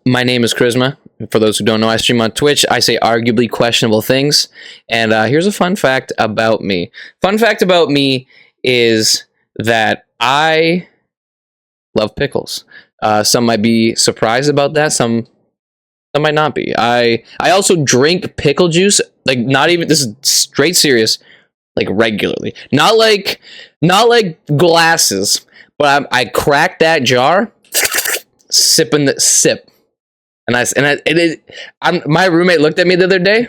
My name is Koryzma. For those who don't know, I stream on Twitch. I say arguably questionable things. And here's a fun fact about me. Fun fact about me is that I love pickles. Some might be surprised about that. Some might not be. I also drink pickle juice. Like, not even, this is straight serious, like regularly. Not like glasses, but I crack that jar, sip. My roommate looked at me the other day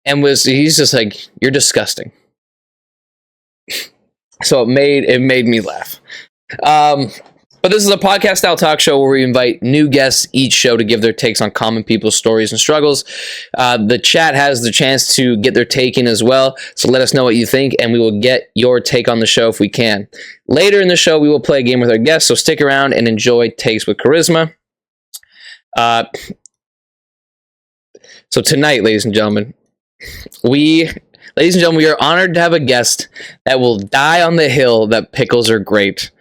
and he's just like, "You're disgusting." So it made me laugh. But this is a podcast style talk show where we invite new guests each show to give their takes on common people's stories and struggles. The chat has the chance to get their take in as well. So let us know what you think, and we will get your take on the show if we can. Later in the show, we will play a game with our guests. So stick around and enjoy Takes With Koryzma. So tonight, ladies and gentlemen, we are honored to have a guest that will die on the hill that pickles are great.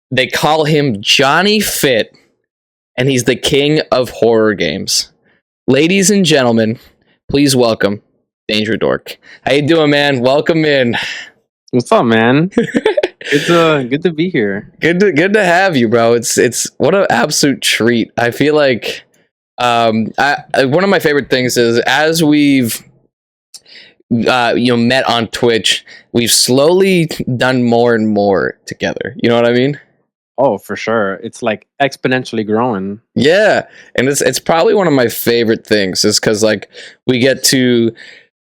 They call him Johnny Fit, and he's the king of horror games. Ladies and gentlemen, please welcome Dangerd0rk. How you doing, man? Welcome in. What's up, man? Good to be here. Good to have you, bro. It's what an absolute treat. I feel like one of my favorite things is, as we've met on Twitch, we've slowly done more and more together. You know what I mean? Oh, for sure. It's like exponentially growing. Yeah, and it's probably one of my favorite things, is because like we get to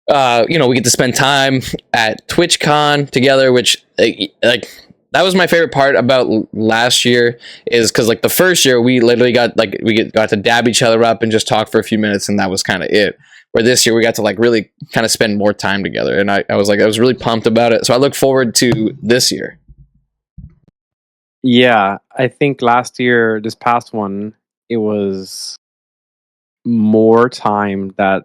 spend time at TwitchCon together, which like that was my favorite part about last year, is because like the first year we literally got to dab each other up and just talk for a few minutes, and that was kind of it. Where this year we got to like really kind of spend more time together, and I was really pumped about it. So I look forward to this year. Yeah, I think this past one, it was more time that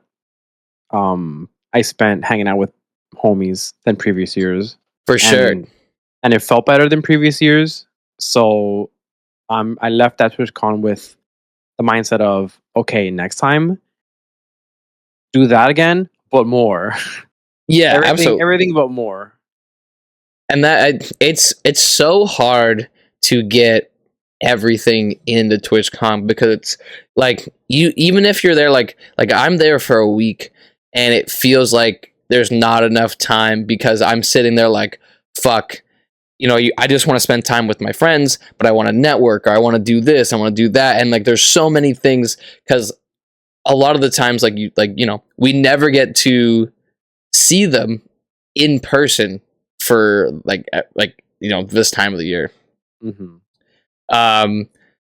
I spent hanging out with homies than previous years. For sure. And it felt better than previous years. So I left that TwitchCon with the mindset of, okay, next time, do that again, but more. Yeah, absolutely. Everything but more. And that it's so hard to get everything in the TwitchCon, because it's like even if you're there, like I'm there for a week, and it feels like there's not enough time, because I'm sitting there like, fuck, I just want to spend time with my friends, but I want to network, or I want to do this, I want to do that, and like there's so many things, because a lot of the times we never get to see them in person for this time of the year. Mm-hmm.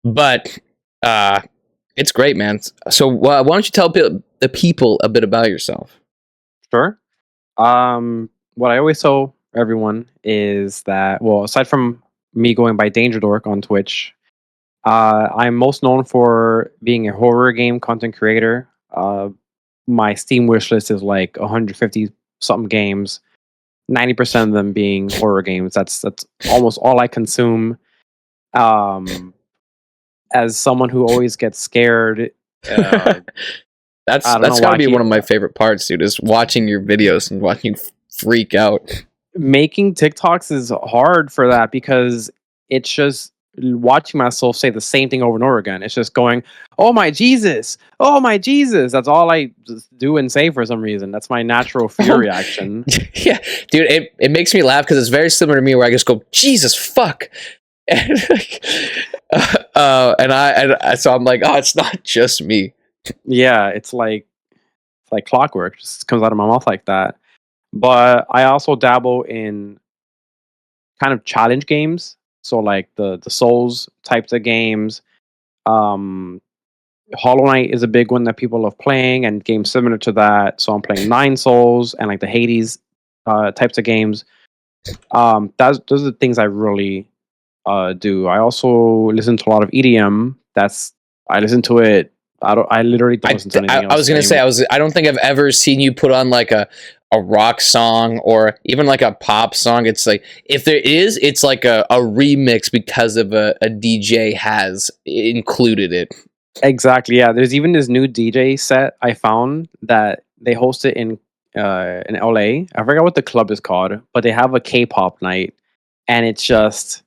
But it's great, man. So why don't you tell the people a bit about yourself? Sure. What I always tell everyone is that, well, aside from me going by Dangerd0rk on Twitch, I'm most known for being a horror game content creator. My Steam wishlist is like 150 something games, 90% of them being horror games. That's almost all I consume. As someone who always gets scared, that's gotta be one of my favorite parts, dude, is watching your videos and watching you freak out. Making TikToks is hard for that, because it's just watching myself say the same thing over and over again. It's just going, oh my Jesus, that's all I do and say for some reason. That's my natural fear reaction. Yeah, dude, it makes me laugh, because it's very similar to me, where I just go, Jesus fuck. And so I'm like, oh, it's not just me. Yeah, it's like clockwork. It just comes out of my mouth like that. But I also dabble in kind of challenge games. So like the Souls types of games. Hollow Knight is a big one that people love playing, and games similar to that. So I'm playing 9 Souls and like the Hades types of games. Those are the things I really do. I also listen to a lot of EDM. I listen to it. I literally don't listen to anything else. I was gonna say, I don't think I've ever seen you put on like a rock song or even like a pop song. It's like, if there is, it's like a remix because of a DJ has included it. Exactly. Yeah. There's even this new DJ set I found that they host it in LA. I forgot what the club is called, but they have a K-pop night, and it's just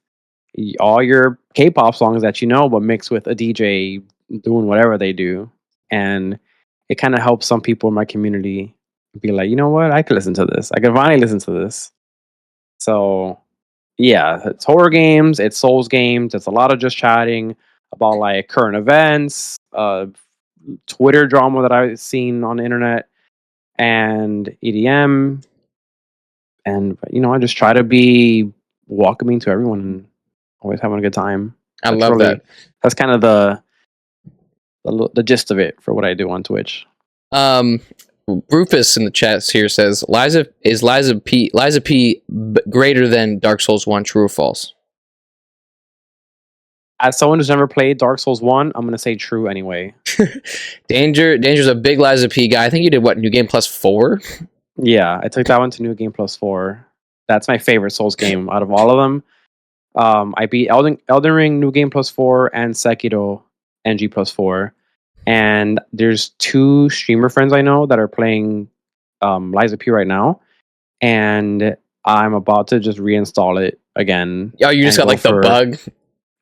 all your K-pop songs that you know, but mixed with a DJ doing whatever they do, and it kind of helps some people in my community be like, you know what, I could listen to this. I could finally listen to this. So yeah, it's horror games, it's Souls games, it's a lot of just chatting about like current events, Twitter drama that I've seen on the internet, and EDM, and I just try to be welcoming to everyone and always having a good time. I love that. That's kind of the gist of it for what I do on Twitch. Rufus in the chat here says Liza P greater than Dark Souls 1, true or false? As someone who's never played Dark Souls 1, I'm gonna say true anyway. Danger's a big Liza P guy. I think you did what, New Game Plus 4? Yeah, I took that one to New Game Plus 4. That's my favorite Souls game out of all of them. I beat Elden Ring New Game Plus 4 and Sekiro NG Plus 4. And there's 2 streamer friends I know that are playing Liza P right now. And I'm about to just reinstall it again. Oh, you just got like the bug?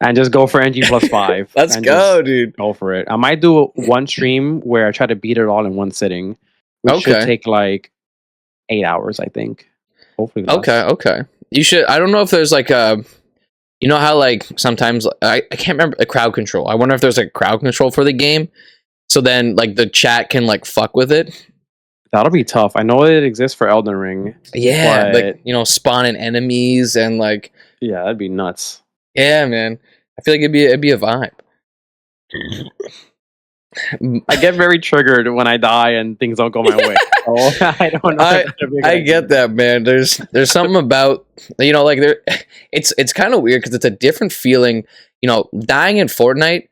And just go for NG Plus 5. Let's go, dude. Go for it. I might do one stream where I try to beat it all in one sitting. Which should take like 8 hours, I think. Hopefully less. Okay. You should. I don't know if there's like a... You know how like sometimes... I can't remember the crowd control. I wonder if there's like crowd control for the game. So then like the chat can like fuck with it. That'll be tough. I know it exists for Elden Ring. Yeah, like, spawning enemies and like... Yeah, that'd be nuts. Yeah, man. I feel like it'd be a vibe. I get very triggered when I die and things don't go my way. So I don't know. I get that, man. There's something about like it's kind of weird because it's a different feeling. Dying in Fortnite,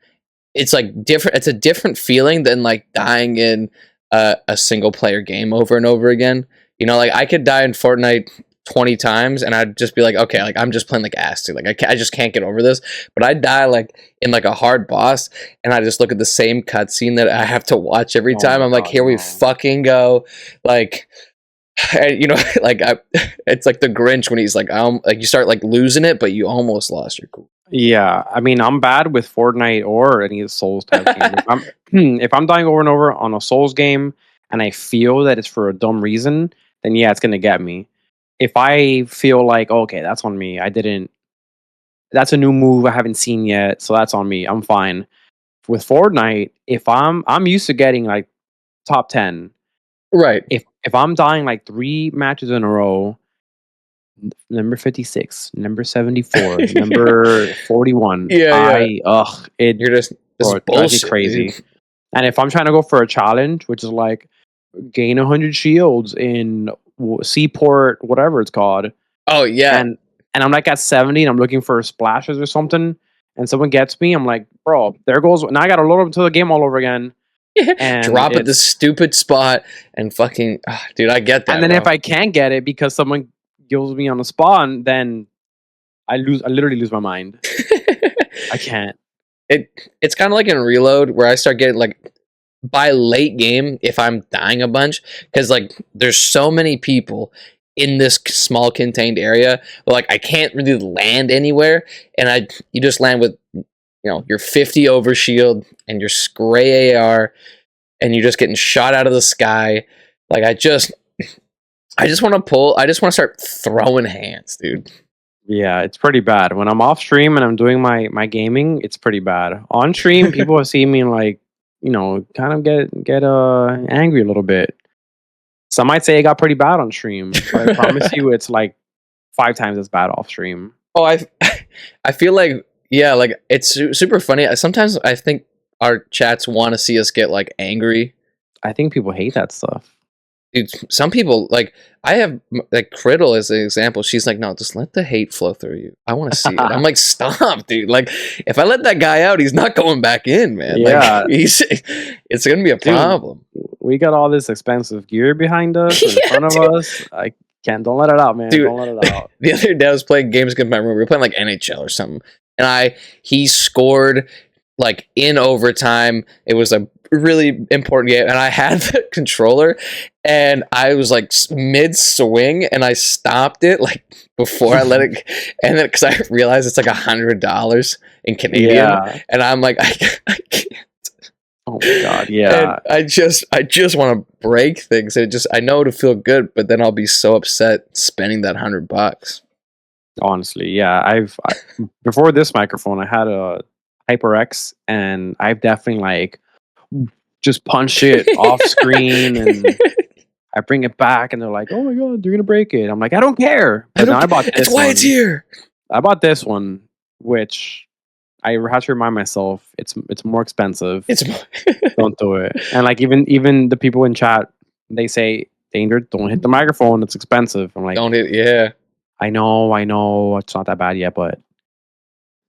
it's like different. It's a different feeling than like dying in a single player game over and over again. Like I could die in Fortnite 20 times and I'd just be like, okay, like I'm just playing like ass, dude. Like I just can't get over this. But I die like in like a hard boss and I just look at the same cutscene that I have to watch every time. I'm like, here we fucking go. Like, and like it's like the Grinch when he's like you start like losing it, but you almost lost your cool. Yeah, I mean, I'm bad with Fortnite or any of the Souls type games. If I'm dying over and over on a Souls game and I feel that it's for a dumb reason, then yeah, it's gonna get me. If I feel like, okay, that's on me, that's a new move I haven't seen yet, so that's on me, I'm fine. With Fortnite, if I'm used to getting like top 10. Right. If I'm dying like 3 matches in a row, number 56, number 74, number 41. You're just bullshit, crazy. Dude. And if I'm trying to go for a challenge, which is like gain 100 shields in Seaport, whatever it's called. Oh yeah. And I'm like at 70 and I'm looking for splashes or something, and someone gets me, I'm like, bro, there goes. Now I gotta load up into the game all over again. And drop at this stupid spot and fucking dude, I get that. And then if I can't get it because someone kills me on the spawn, then I literally lose my mind. I can't. It's kind of like in Reload where I start getting like by late game if I'm dying a bunch because like there's so many people in this small contained area, but like I can't really land anywhere, and you just land with your 50 over shield and your gray AR, and you're just getting shot out of the sky. Like I just want to start throwing hands, dude. Yeah, it's pretty bad. When I'm off stream and I'm doing my gaming, it's pretty bad. On stream, people see me like, kind of get angry a little bit. Some might say it got pretty bad on stream, but I promise you it's like 5 times as bad off stream. Oh, I feel like, yeah, like it's super funny. Sometimes I think our chats want to see us get like angry. I think people hate that stuff. Dude, some people, like, I have, like, Criddle as an example. She's like, no, just let the hate flow through you. I want to see it. I'm like, stop, dude. Like, if I let that guy out, he's not going back in, man. Yeah. Like, it's going to be a problem. We got all this expensive gear behind us, in front of us. Don't let it out, man. Dude, don't let it out. The other day I was playing games in my room. We were playing, like, NHL or something. And he scored like in overtime. It was a really important game, and I had the controller, and I was like mid swing, and I stopped it like before I let it, and then because I realized it's like $100 in Canadian, Yeah. and I'm like, I can't. Oh my god, yeah. And I just want to break things. I know it'll feel good, but then I'll be so upset spending that $100. Honestly, yeah. Before this microphone, I had a HyperX, and I've definitely like just punched it off screen, and I bring it back, and they're like, "Oh my god, you're gonna break it." I'm like, "I don't care." But then I bought this That's why one. it's here. I bought this one, which I have to remind myself it's more expensive. Don't do it. And like even the people in chat, they say, "Danger, don't hit the microphone. It's expensive." I'm like, Don't hit. Yeah. I know, it's not that bad yet, but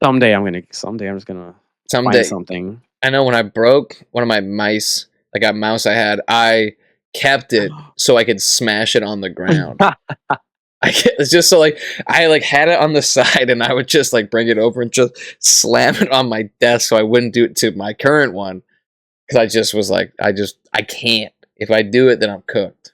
someday I'm just gonna find something. I know when I broke one of my mice, like a mouse I had, I kept it so I could smash it on the ground. It's just so like I like had it on the side, and I would just like bring it over and just slam it on my desk so I wouldn't do it to my current one, because I just was like, I can't. If I do it, then I'm cooked.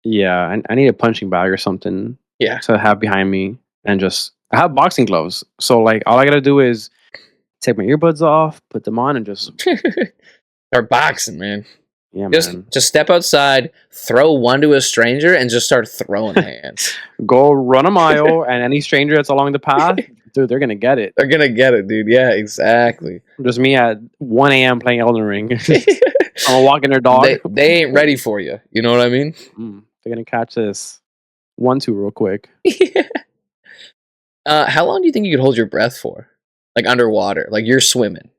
Yeah, I need a punching bag or something. Yeah. To have behind me, and just I have boxing gloves, so like all I gotta do is take my earbuds off, put them on, and just Or boxing, man. yeah, man. Just step outside, throw one to a stranger, and just start throwing hands. Go run a mile, and any stranger that's along the path, dude, they're gonna get it. They're gonna get it, dude. Yeah, exactly. Just me at 1 a.m. playing Elden Ring. I'm walking their dog. They ain't ready for you. You know what I mean? They're gonna catch this 1-2 real quick. How long do you think you could hold your breath for? Like underwater, like you're swimming.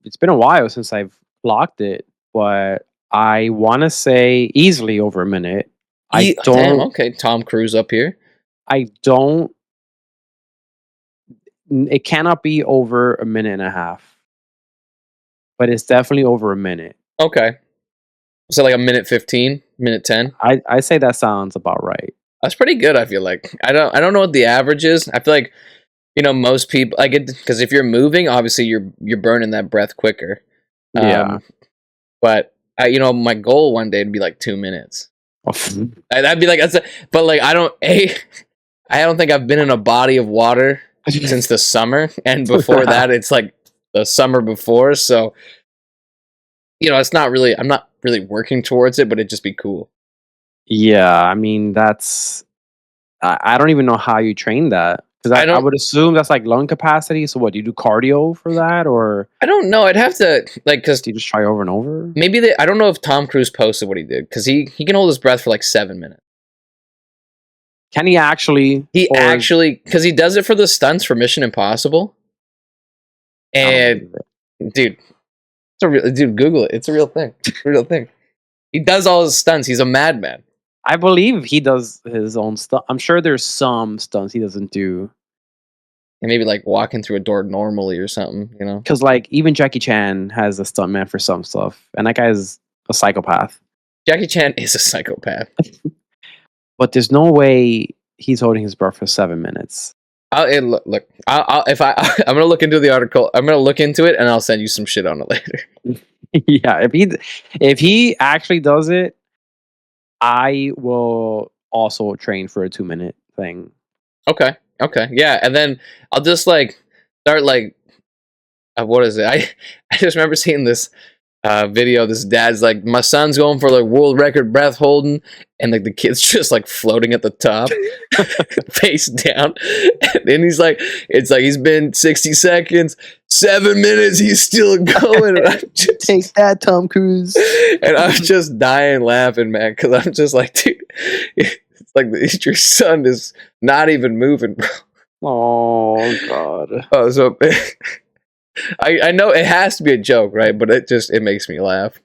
It's been a while since I've locked it, but I want to say easily over a minute. Damn, okay, Tom Cruise up here. I don't. It cannot be over a minute and a half, but it's definitely over a minute. Okay, so like a minute 15, minute 10. I say that sounds about right. That's pretty good. I feel like I don't know what the average is. I feel like, you know, most people like it because if you're moving, obviously you're burning that breath quicker. Yeah. But you know, my goal one day would be like 2 minutes. That'd be like but like I don't think I've been in a body of water since the summer, and before that it's like the summer before. So, you know, I'm not really working towards it, but it'd just be cool. Yeah, I mean I don't even know how you train that. Because I would assume that's like lung capacity. So what, do you do cardio for that, or I don't know. I'd have to like because do you just try over and over? Maybe I don't know if Tom Cruise posted what he did because he can hold his breath for like 7 minutes. Can he actually? Because he does it for the stunts for Mission Impossible. And dude, Google it. It's a real thing. It's a real thing. He does all his stunts. He's a madman. I believe he does his own stuff. I'm sure there's some stunts he doesn't do. And maybe like walking through a door normally or something, you know? Because like even Jackie Chan has a stuntman for some stuff, and that guy is a psychopath. Jackie Chan is a psychopath. But there's no way he's holding his breath for 7 minutes. I'm gonna look into the article. I'm gonna look into it, and I'll send you some shit on it later. Yeah, if he actually does it, I will also train for a 2-minute thing. Okay, yeah, and then I'll just like start like, what is it? I just remember seeing this video. This dad's like, my son's going for like world record breath holding, and like the kid's just like floating at the top, face down, and he's like, it's like he's been 60 seconds, 7 minutes, he's still going. And I'm just, take that, Tom Cruise. And I'm just dying laughing, man, because I'm just like, dude, it's like your son is not even moving, bro. Oh God. Oh, so. I know it has to be a joke, right? But it makes me laugh.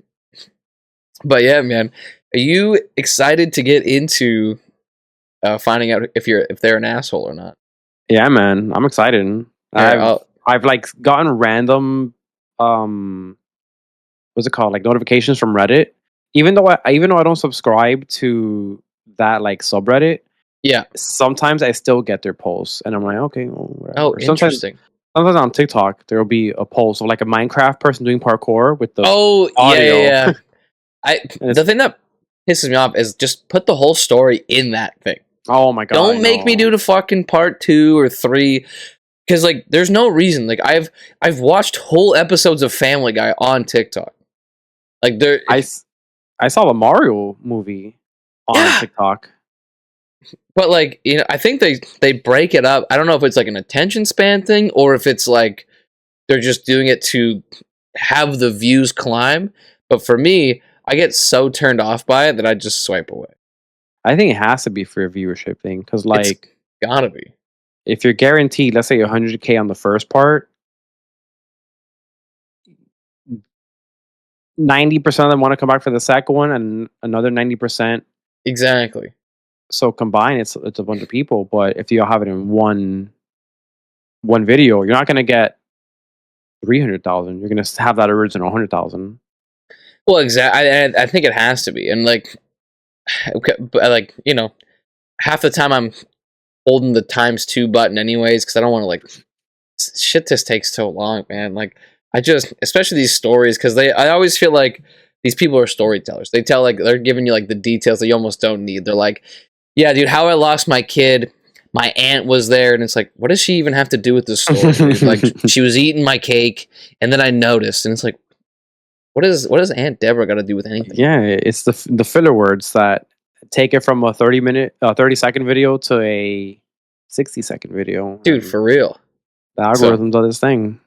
But yeah, man, are you excited to get into finding out if they're an asshole or not? Yeah, man, I'm excited. I've like gotten random what's it called, like notifications from Reddit. Even though I don't subscribe to that like subreddit. Yeah. Sometimes I still get their posts, and I'm like, okay, well, whatever. Oh, interesting. sometimes on TikTok there will be a post of like a Minecraft person doing parkour with the Oh yeah, yeah, audio. yeah. And The it's, thing that pisses me off is just put the whole story in that thing. oh my god, I Don't make me do know. the fucking part 2 or 3 because like there's no reason. Like I've watched whole episodes of Family Guy on TikTok. Like there, I saw the Mario movie on yeah. TikTok. But like I think they break it up. I don't know if it's like an attention span thing or if it's like they're just doing it to have the views climb. But for me, I get so turned off by it that I just swipe away. I think it has to be for a viewership thing because, It's like, gotta be. if you're guaranteed, let's say 100K on the first part, 90% of them want to come back for the second one, and another 90%. Exactly. So combined, it's a bunch of people. But if you have it in one video, you're not going to get 300,000. You're going to have that original 100,000. Well, exactly. I think it has to be, and like, okay, but like half the time I'm holding the ×2 button anyways because I don't want to like shit. This takes so long, man. Like I just, especially these stories, because I always feel like these people are storytellers. They tell like they're giving you like the details that you almost don't need. They're like, yeah, dude, how I lost my kid. My aunt was there, and it's like, what does she even have to do with this story? Dude? Like she was eating my cake, and then I noticed, and it's like, what does Aunt Deborah got to do with anything? Yeah, it's the filler words that take it from a 30-second video to a 60-second video. Dude, for real. The algorithms are this thing.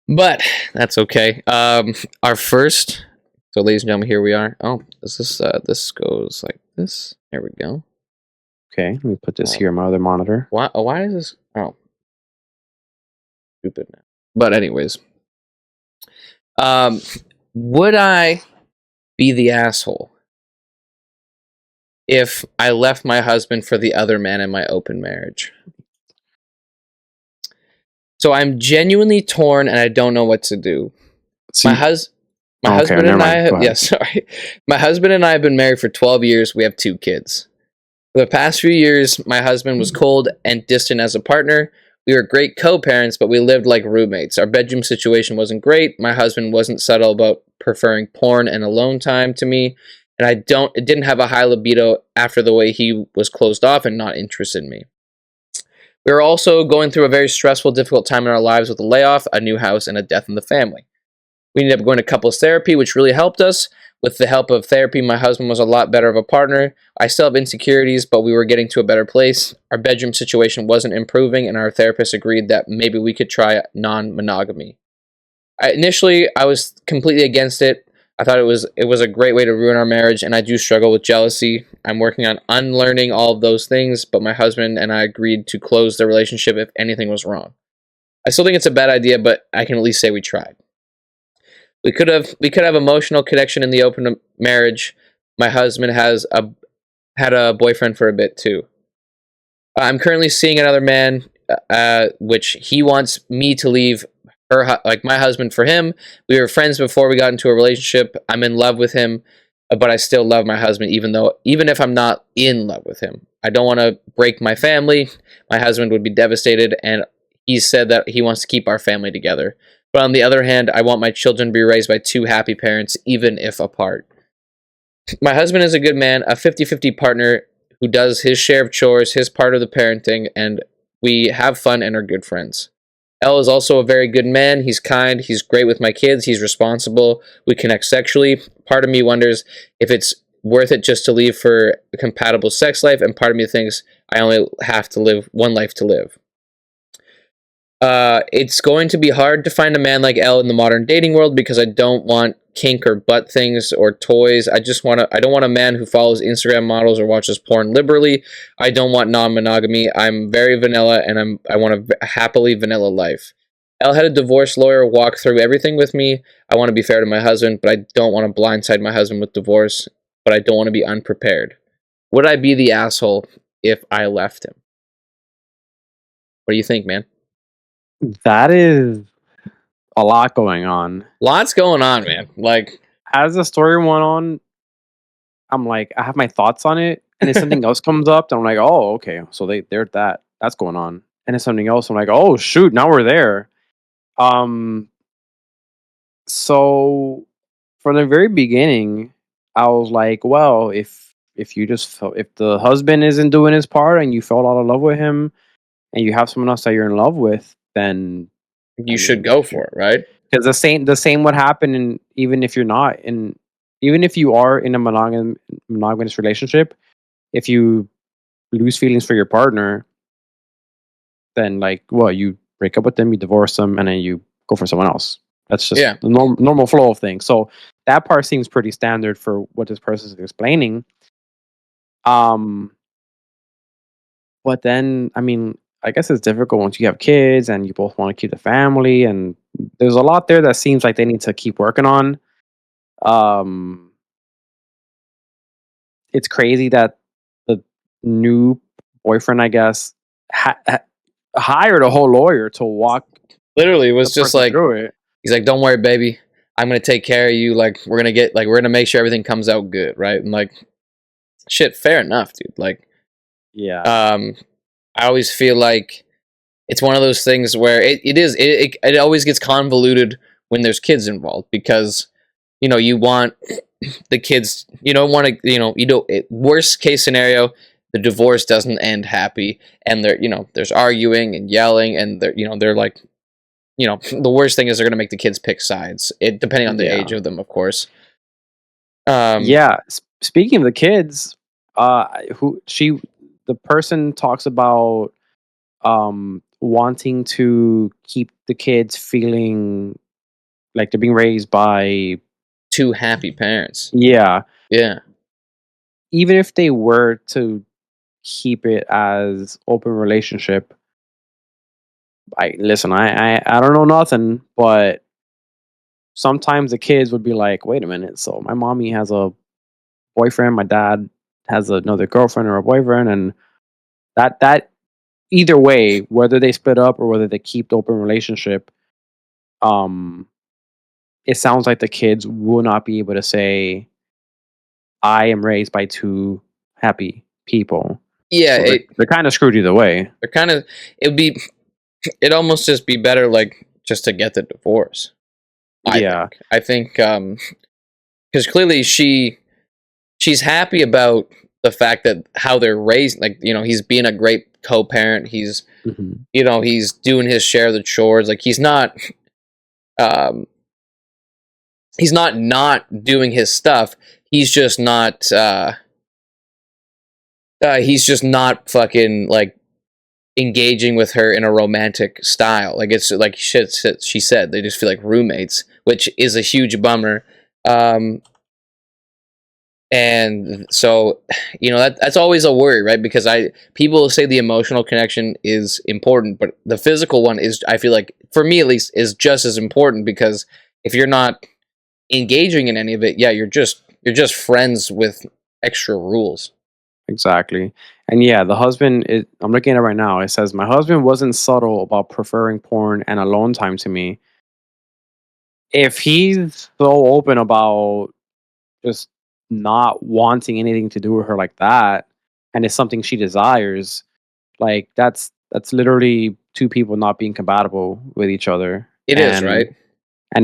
But that's okay. Our first. So, ladies and gentlemen, here we are. Oh, this goes like this. There we go. Okay, let me put this here on my other monitor. Why is this? Oh, stupid now. But anyways, would I be the asshole if I left my husband for the other man in my open marriage? So I'm genuinely torn, and I don't know what to do. See, my husband and I, sorry. My husband and I have been married for 12 years. We have 2 kids. For the past few years, my husband was cold and distant as a partner. We were great co-parents, but we lived like roommates. Our bedroom situation wasn't great. My husband wasn't subtle about preferring porn and alone time to me, and it didn't have a high libido after the way he was closed off and not interested in me. We were also going through a very stressful, difficult time in our lives with a layoff, a new house, and a death in the family. We ended up going to couples therapy, which really helped us. With the help of therapy, my husband was a lot better of a partner. I still have insecurities, but we were getting to a better place. Our bedroom situation wasn't improving, and our therapist agreed that maybe we could try non-monogamy. Initially, I was completely against it. I thought it was a great way to ruin our marriage, and I do struggle with jealousy. I'm working on unlearning all of those things, but my husband and I agreed to close the relationship if anything was wrong. I still think it's a bad idea, but I can at least say we tried. We could have emotional connection in the open marriage. My husband had a boyfriend for a bit too. I'm currently seeing another man, which he wants me to leave my husband for him. We were friends before we got into a relationship. I'm in love with him, but I still love my husband, even if I'm not in love with him. I don't want to break my family. My husband would be devastated, and he said that he wants to keep our family together. But on the other hand, I want my children to be raised by 2 happy parents, even if apart. My husband is a good man, a 50-50 partner who does his share of chores, his part of the parenting, and we have fun and are good friends. L is also a very good man. He's kind. He's great with my kids. He's responsible. We connect sexually. Part of me wonders if it's worth it just to leave for a compatible sex life, and part of me thinks I only have to live one life to live. It's going to be hard to find a man like L in the modern dating world because I don't want kink or butt things or toys. I don't want a man who follows Instagram models or watches porn liberally. I don't want non-monogamy. I'm very vanilla, and I want a happily vanilla life. L had a divorce lawyer walk through everything with me. I want to be fair to my husband, but I don't want to blindside my husband with divorce, but I don't want to be unprepared. Would I be the asshole if I left him? What do you think, man? That is a lot going on. Lots going on, man. Like, as the story went on, I'm like, I have my thoughts on it, and if something else comes up, then I'm like, oh, okay, so that's going on. and it's something else. I'm like, oh shoot, now we're there. Um, so from the very beginning, I was like, well, if you just felt, if the husband isn't doing his part and you fell out of love with him and you have someone else that you're in love with, then I You should mean, go for it, right? because the same would happen, and even if you're not in, even if you are in a monogamous relationship, if you lose feelings for your partner, then like, well, you break up with them, you divorce them, and then you go for someone else. That's just Yeah. the normal flow of things. So that part seems pretty standard for what this person is explaining. Um, but then, I mean, I guess it's difficult once you have kids and you both want to keep the family, and there's a lot there that seems like they need to keep working on. Um, it's crazy that the new boyfriend, I guess, hired a whole lawyer to walk Literally, it the was just person like, through it. he's like, "Don't worry, baby. I'm gonna take care of you. Like, we're gonna make sure everything comes out good, right?" And like, shit, fair enough, dude. Like, Yeah, um, I always feel like it's one of those things where it always gets convoluted when there's kids involved because you want the kids, you don't want to, worst case scenario, the divorce doesn't end happy, and there's arguing and yelling, and they're like, the worst thing is they're gonna make the kids pick sides, depending on the yeah, age of them, of course. um yeah. Speaking of the kids, the person talks about wanting to keep the kids feeling like they're being raised by, Two happy parents. yeah, Yeah. even if they were to keep it as open relationship. I listen, I don't know nothing, but sometimes the kids would be like, wait a minute, so my mommy has a boyfriend, my dad has another girlfriend or a boyfriend, and that either way, whether they split up or whether they keep the open relationship, um it sounds like the kids will not be able to say, I am raised by two happy people. Yeah, So they're kind of screwed either way. they're kind of, it'd be it almost just be better, like, just to get the divorce. Yeah, I think because clearly she's happy about the fact that how they're raised, like, he's being a great co-parent, he's hmm, he's doing his share of the chores, like, um he's not doing his stuff, he's just not fucking, like, engaging with her in a romantic style. Like, it's like she said, they just feel like roommates, which is a huge bummer. Um, and so, that's always a worry, right? Because people say the emotional connection is important, but the physical one is, I feel like, for me at least, is just as important, because if you're not engaging in any of it, yeah, you're just friends with extra rules. exactly. And yeah, the husband is, I'm looking at it right now. It says, my husband wasn't subtle about preferring porn and alone time to me. If he's so open about just not wanting anything to do with her like that, and it's something she desires, like that's literally two people not being compatible with each other. It is, And right?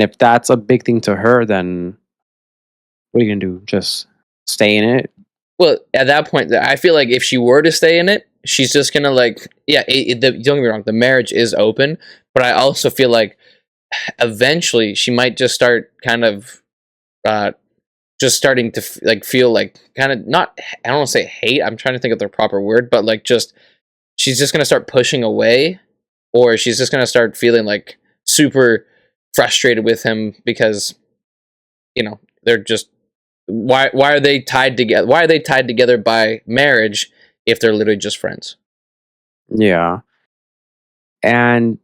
if that's a big thing to her, then what are you gonna do? Just stay in it? Well, at that point, I feel like if she were to stay in it, she's just gonna, like, yeah. Don't get me wrong, the marriage is open, but I also feel like eventually she might just start kind of, uh, just starting to like feel like, kind of, not, I don't want to say hate. I'm trying to think of the proper word, but like, just, she's just gonna start pushing away, or she's just gonna start feeling like super frustrated with him because they're just, why are they tied together? Why are they tied together by marriage if they're literally just friends? Yeah. And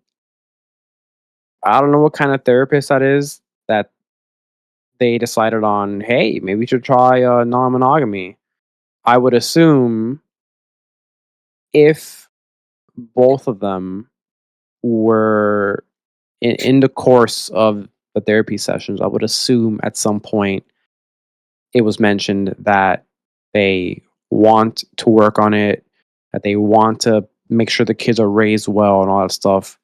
I don't know what kind of therapist that is that they decided on, hey, maybe we should try non-monogamy. I would assume if both of them were in the course of the therapy sessions, I would assume at some point it was mentioned that they want to work on it, that they want to make sure the kids are raised well and all that stuff.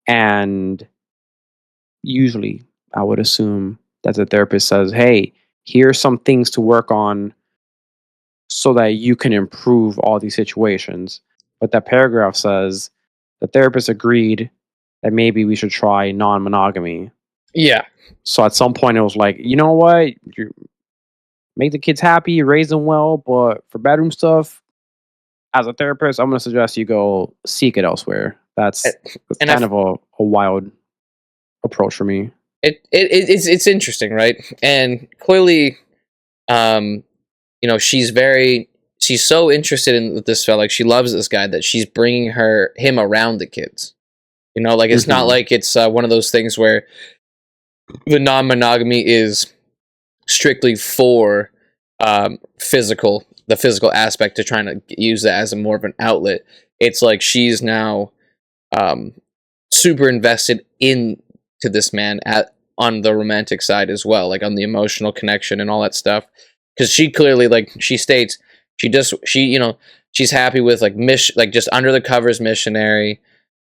And usually, I would assume that the therapist says, "Hey, here's some things to work on so that you can improve all these situations." But that paragraph says the therapist agreed that maybe we should try non-monogamy. Yeah. So at some point, it was like, you know what, you make the kids happy, raise them well, but for bedroom stuff, as a therapist, I'm going to suggest you go seek it elsewhere. That's And kind of a wild approach for me. it's interesting, right? And clearly, you know, she's so interested in this fella, like she loves this guy that she's bringing him around the kids. You know, like it's not like it's one of those things where the non-monogamy is strictly for the physical aspect to trying to use that as a more of an outlet. It's like she's now super invested into this man on the romantic side as well, like on the emotional connection and all that stuff. Because she clearly, like she states, she's happy with like just under the covers missionary,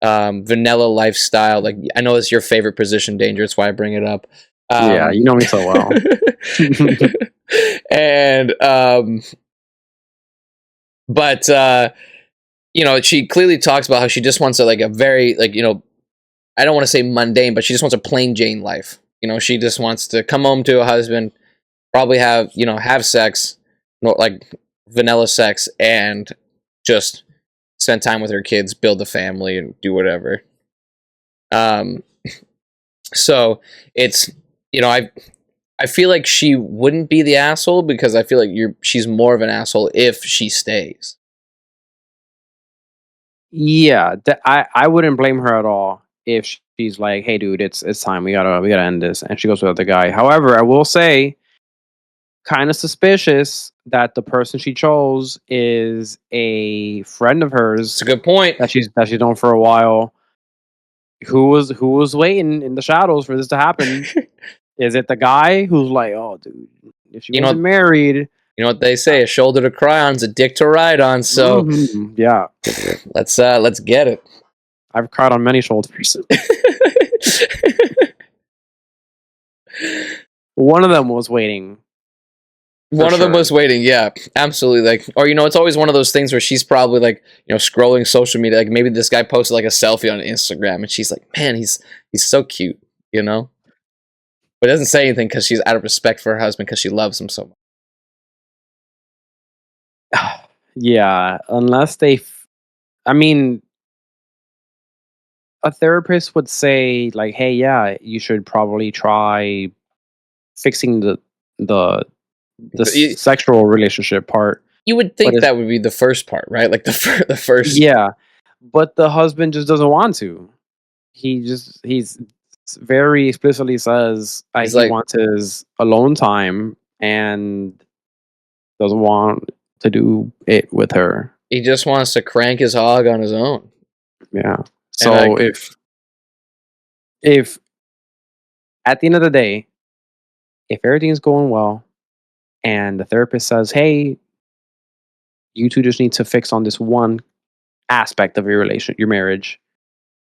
vanilla lifestyle. Like I know it's your favorite position, Danger. That's why I bring it up. Yeah, you know me so well. And but you know, she clearly talks about how she just wants a very like, you know, I don't want to say mundane, but she just wants a plain Jane life. You know, she just wants to come home to a husband, probably have sex, like vanilla sex, and just spend time with her kids, build a family, and do whatever. So it's, you know, I feel like she wouldn't be the asshole because I feel like she's more of an asshole if she stays. Yeah, I wouldn't blame her at all if she's like, "Hey, dude, it's time. We gotta end this," and she goes with the guy. However, I will say, kind of suspicious that the person she chose is a friend of hers. It's a good point. That she's known for a while. Who was waiting in the shadows for this to happen? Is it the guy who's like, "Oh, dude, if she wasn't married." You know what they say: a shoulder to cry on is a dick to ride on. So, yeah, let's get it. I've cried on many shoulders. One of them was waiting. One of them was waiting, yeah, absolutely. Like, or you know, it's always one of those things where she's probably like, you know, scrolling social media. Like maybe this guy posted like a selfie on Instagram, and she's like, "Man, he's so cute," you know. But doesn't say anything because she's out of respect for her husband because she loves him so much. Yeah, unless I mean, a therapist would say like, "Hey, yeah, you should probably try fixing the sexual relationship part." You would think that would be the first part, right? Like the first. Yeah, but the husband just doesn't want to. He's very explicitly says he wants his alone time and doesn't want to do it with her. He just wants to crank his hog on his own. Yeah. So if at the end of the day, if everything's going well and the therapist says, "Hey, you two just need to fix on this one aspect of your marriage,"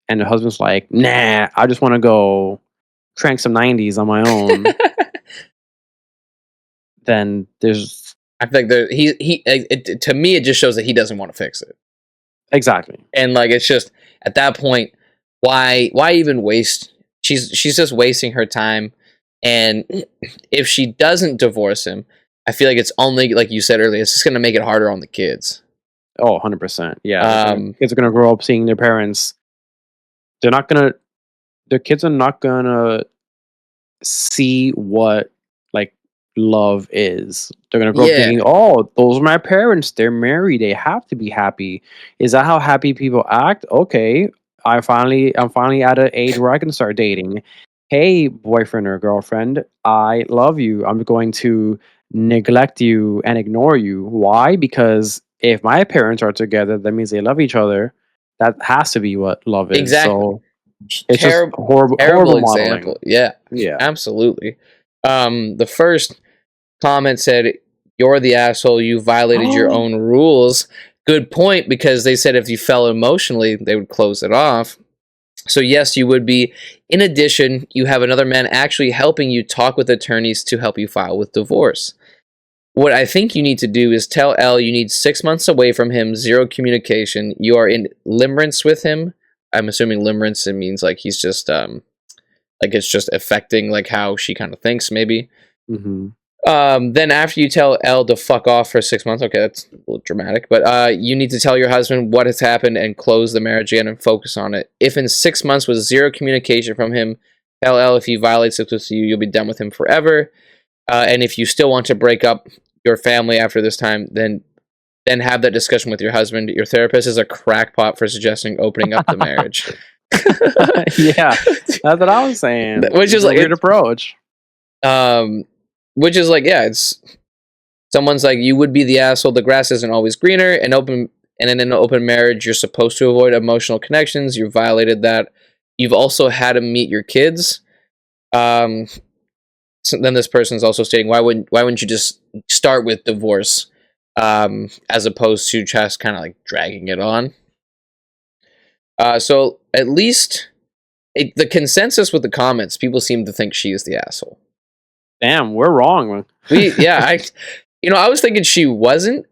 and the husband's like, "Nah, I just want to go crank some 90s on my own," then there's. I think to me it just shows that he doesn't want to fix it. Exactly. And like it's just at that point, why even waste? She's just wasting her time. And if she doesn't divorce him, I feel like it's only, like you said earlier, it's just going to make it harder on the kids. Oh, 100%. Yeah. Kids are going to grow up seeing their parents. Their kids are not going to see what like love is. They're going to grow up thinking, "Oh, those are my parents. They're married. They have to be happy." Is that how happy people act? Okay. I'm finally at an age where I can start dating. Hey, boyfriend or girlfriend, I love you. I'm going to neglect you and ignore you. Why? Because if my parents are together, that means they love each other. That has to be what love is. Exactly. So it's just horrible example. Modeling. Yeah, absolutely. The first comment said, "You're the asshole. You violated your own rules." good point, because they said if you fell emotionally, they would close it off. So yes, you would be. In addition, you have another man actually helping you talk with attorneys to help you file with divorce. What I think you need to do is tell L you need 6 months away from him, zero communication. You are in limerence with him. I'm assuming limerence, it means like he's just like it's just affecting like how she kind of thinks, maybe. Mm-hmm. Then after you tell L to fuck off for 6 months, okay, that's a little dramatic, but you need to tell your husband what has happened and close the marriage again and focus on it. If in 6 months with zero communication from him, tell L if he violates it with you, you'll be done with him forever. And if you still want to break up your family after this time, then have that discussion with your husband. Your therapist is a crackpot for suggesting opening up the marriage. Yeah, that's what I was saying. Which is like a weird approach. Which is like, yeah, it's someone's like, you would be the asshole. The grass isn't always greener. In an open marriage, you're supposed to avoid emotional connections. You violated that. You've also had to meet your kids. So then this person's also stating, why wouldn't you just start with divorce, as opposed to just kind of like dragging it on? So at least the consensus with the comments, people seem to think she is the asshole. Damn, we're wrong, man. I was thinking she wasn't,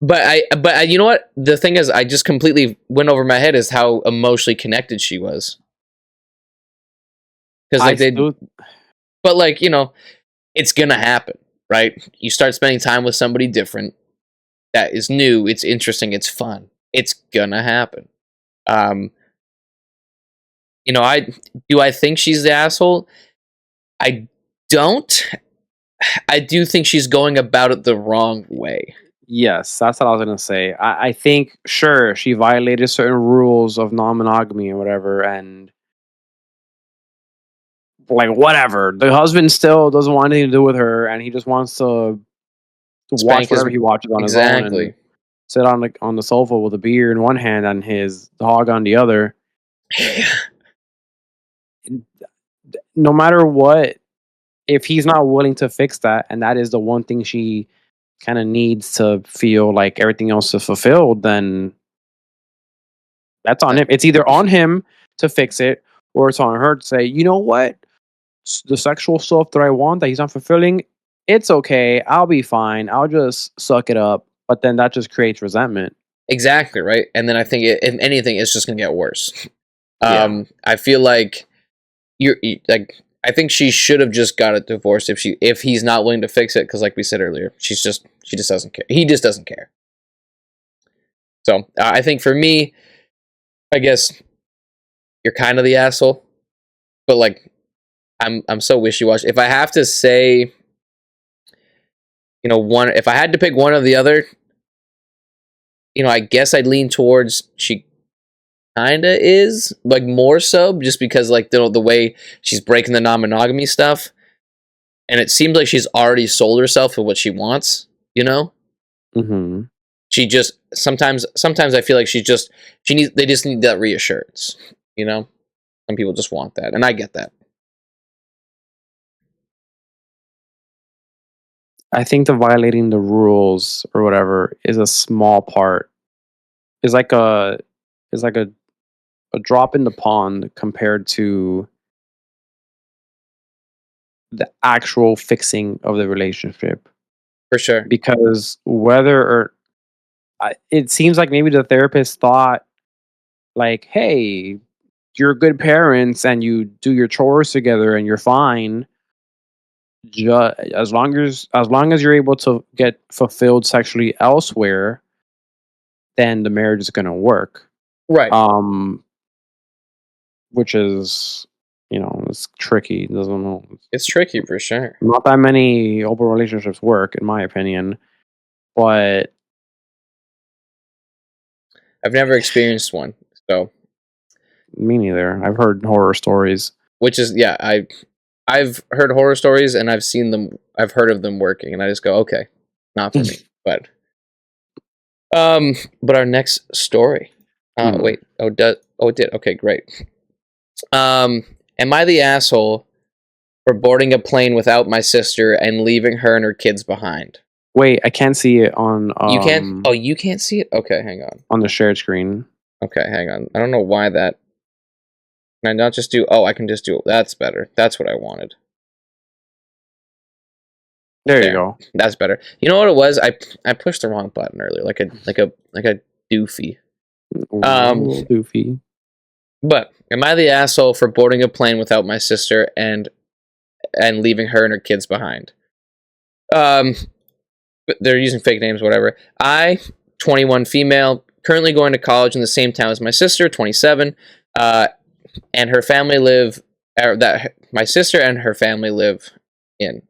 but I, you know what? The thing is, I just completely went over my head is how emotionally connected she was. Because like but like, it's gonna happen, right? You start spending time with somebody different that is new, it's interesting, it's fun. It's gonna happen. I think she's the asshole? I don't. I do think she's going about it the wrong way. Yes, that's what I was gonna say. I think sure she violated certain rules of non-monogamy or whatever, and like whatever. The husband still doesn't want anything to do with her, and he just wants to watch whatever he watches on his own and sit on the sofa with a beer in one hand and his dog on the other. No matter what, if he's not willing to fix that, and that is the one thing she kind of needs to feel like everything else is fulfilled, then that's on him. It's either on him to fix it, or it's on her to say, you know what, the sexual stuff that I want that he's not fulfilling, it's okay. I'll be fine. I'll just suck it up. But then that just creates resentment. Exactly, right? And then I think, if anything, it's just going to get worse. Yeah. I feel like I think she should have just got a divorce if he's not willing to fix it, because like we said earlier, she just doesn't care. He just doesn't care. So I think for me, I guess you're kind of the asshole, but like I'm so wishy-washy. If I have to say, if I had to pick one or the other, I guess I'd lean towards she kinda is, like, more so, just because like the way she's breaking the non-monogamy stuff, and it seems like she's already sold herself for what she wants. Mm-hmm. She just sometimes I feel like they just need that reassurance. Some people just want that, and I get that. I think the violating the rules or whatever is a small part. It's like a drop in the pond compared to the actual fixing of the relationship. For sure. Because it seems like maybe the therapist thought, like, hey, you're good parents and you do your chores together and you're fine. As long as you're able to get fulfilled sexually elsewhere, then the marriage is going to work. Right. Which is, it's tricky. Doesn't know. It's tricky for sure. Not that many open relationships work, in my opinion, but I've never experienced one, so me neither. I've heard horror stories. Which is, yeah, I've heard horror stories and I've seen them. I've heard of them working, and I just go, okay, not for me. But our next story. Wait. It did. Okay, great. Am I the asshole for boarding a plane without my sister and leaving her and her kids behind? Wait, I can't see it You can't. Oh, you can't see it. Okay, hang on. on the shared screen. Okay, hang on. I don't know why that. Can I not just do? Oh, I can just do. That's better. That's what I wanted. There you There. go. That's better. You know what it was? I pushed the wrong button earlier, like a doofy. Doofy. But am I the asshole for boarding a plane without my sister and leaving her and her kids behind? But they're using fake names, whatever. 21 female, currently going to college in the same town as my sister, 27, and her family live. That my sister and her family live in.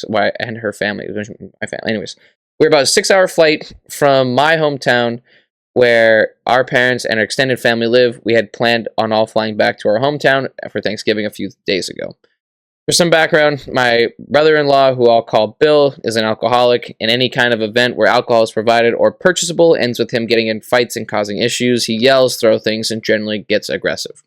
Why and her family? My family. Anyways, we're about a 6-hour flight from my hometown, where our parents and our extended family live. We had planned on all flying back to our hometown for Thanksgiving a few days ago. For some background, my brother-in-law, who I'll call Bill, is an alcoholic, and any kind of event where alcohol is provided or purchasable ends with him getting in fights and causing issues. He yells, throws things, and generally gets aggressive.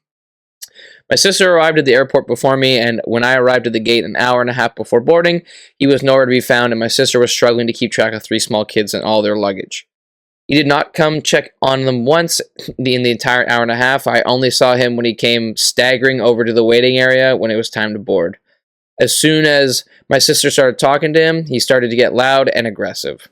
My sister arrived at the airport before me, and when I arrived at the gate an hour and a half before boarding, he was nowhere to be found, and my sister was struggling to keep track of 3 small kids and all their luggage. He did not come check on them once in the entire hour and a half. I only saw him when he came staggering over to the waiting area when it was time to board. As soon as my sister started talking to him, he started to get loud and aggressive.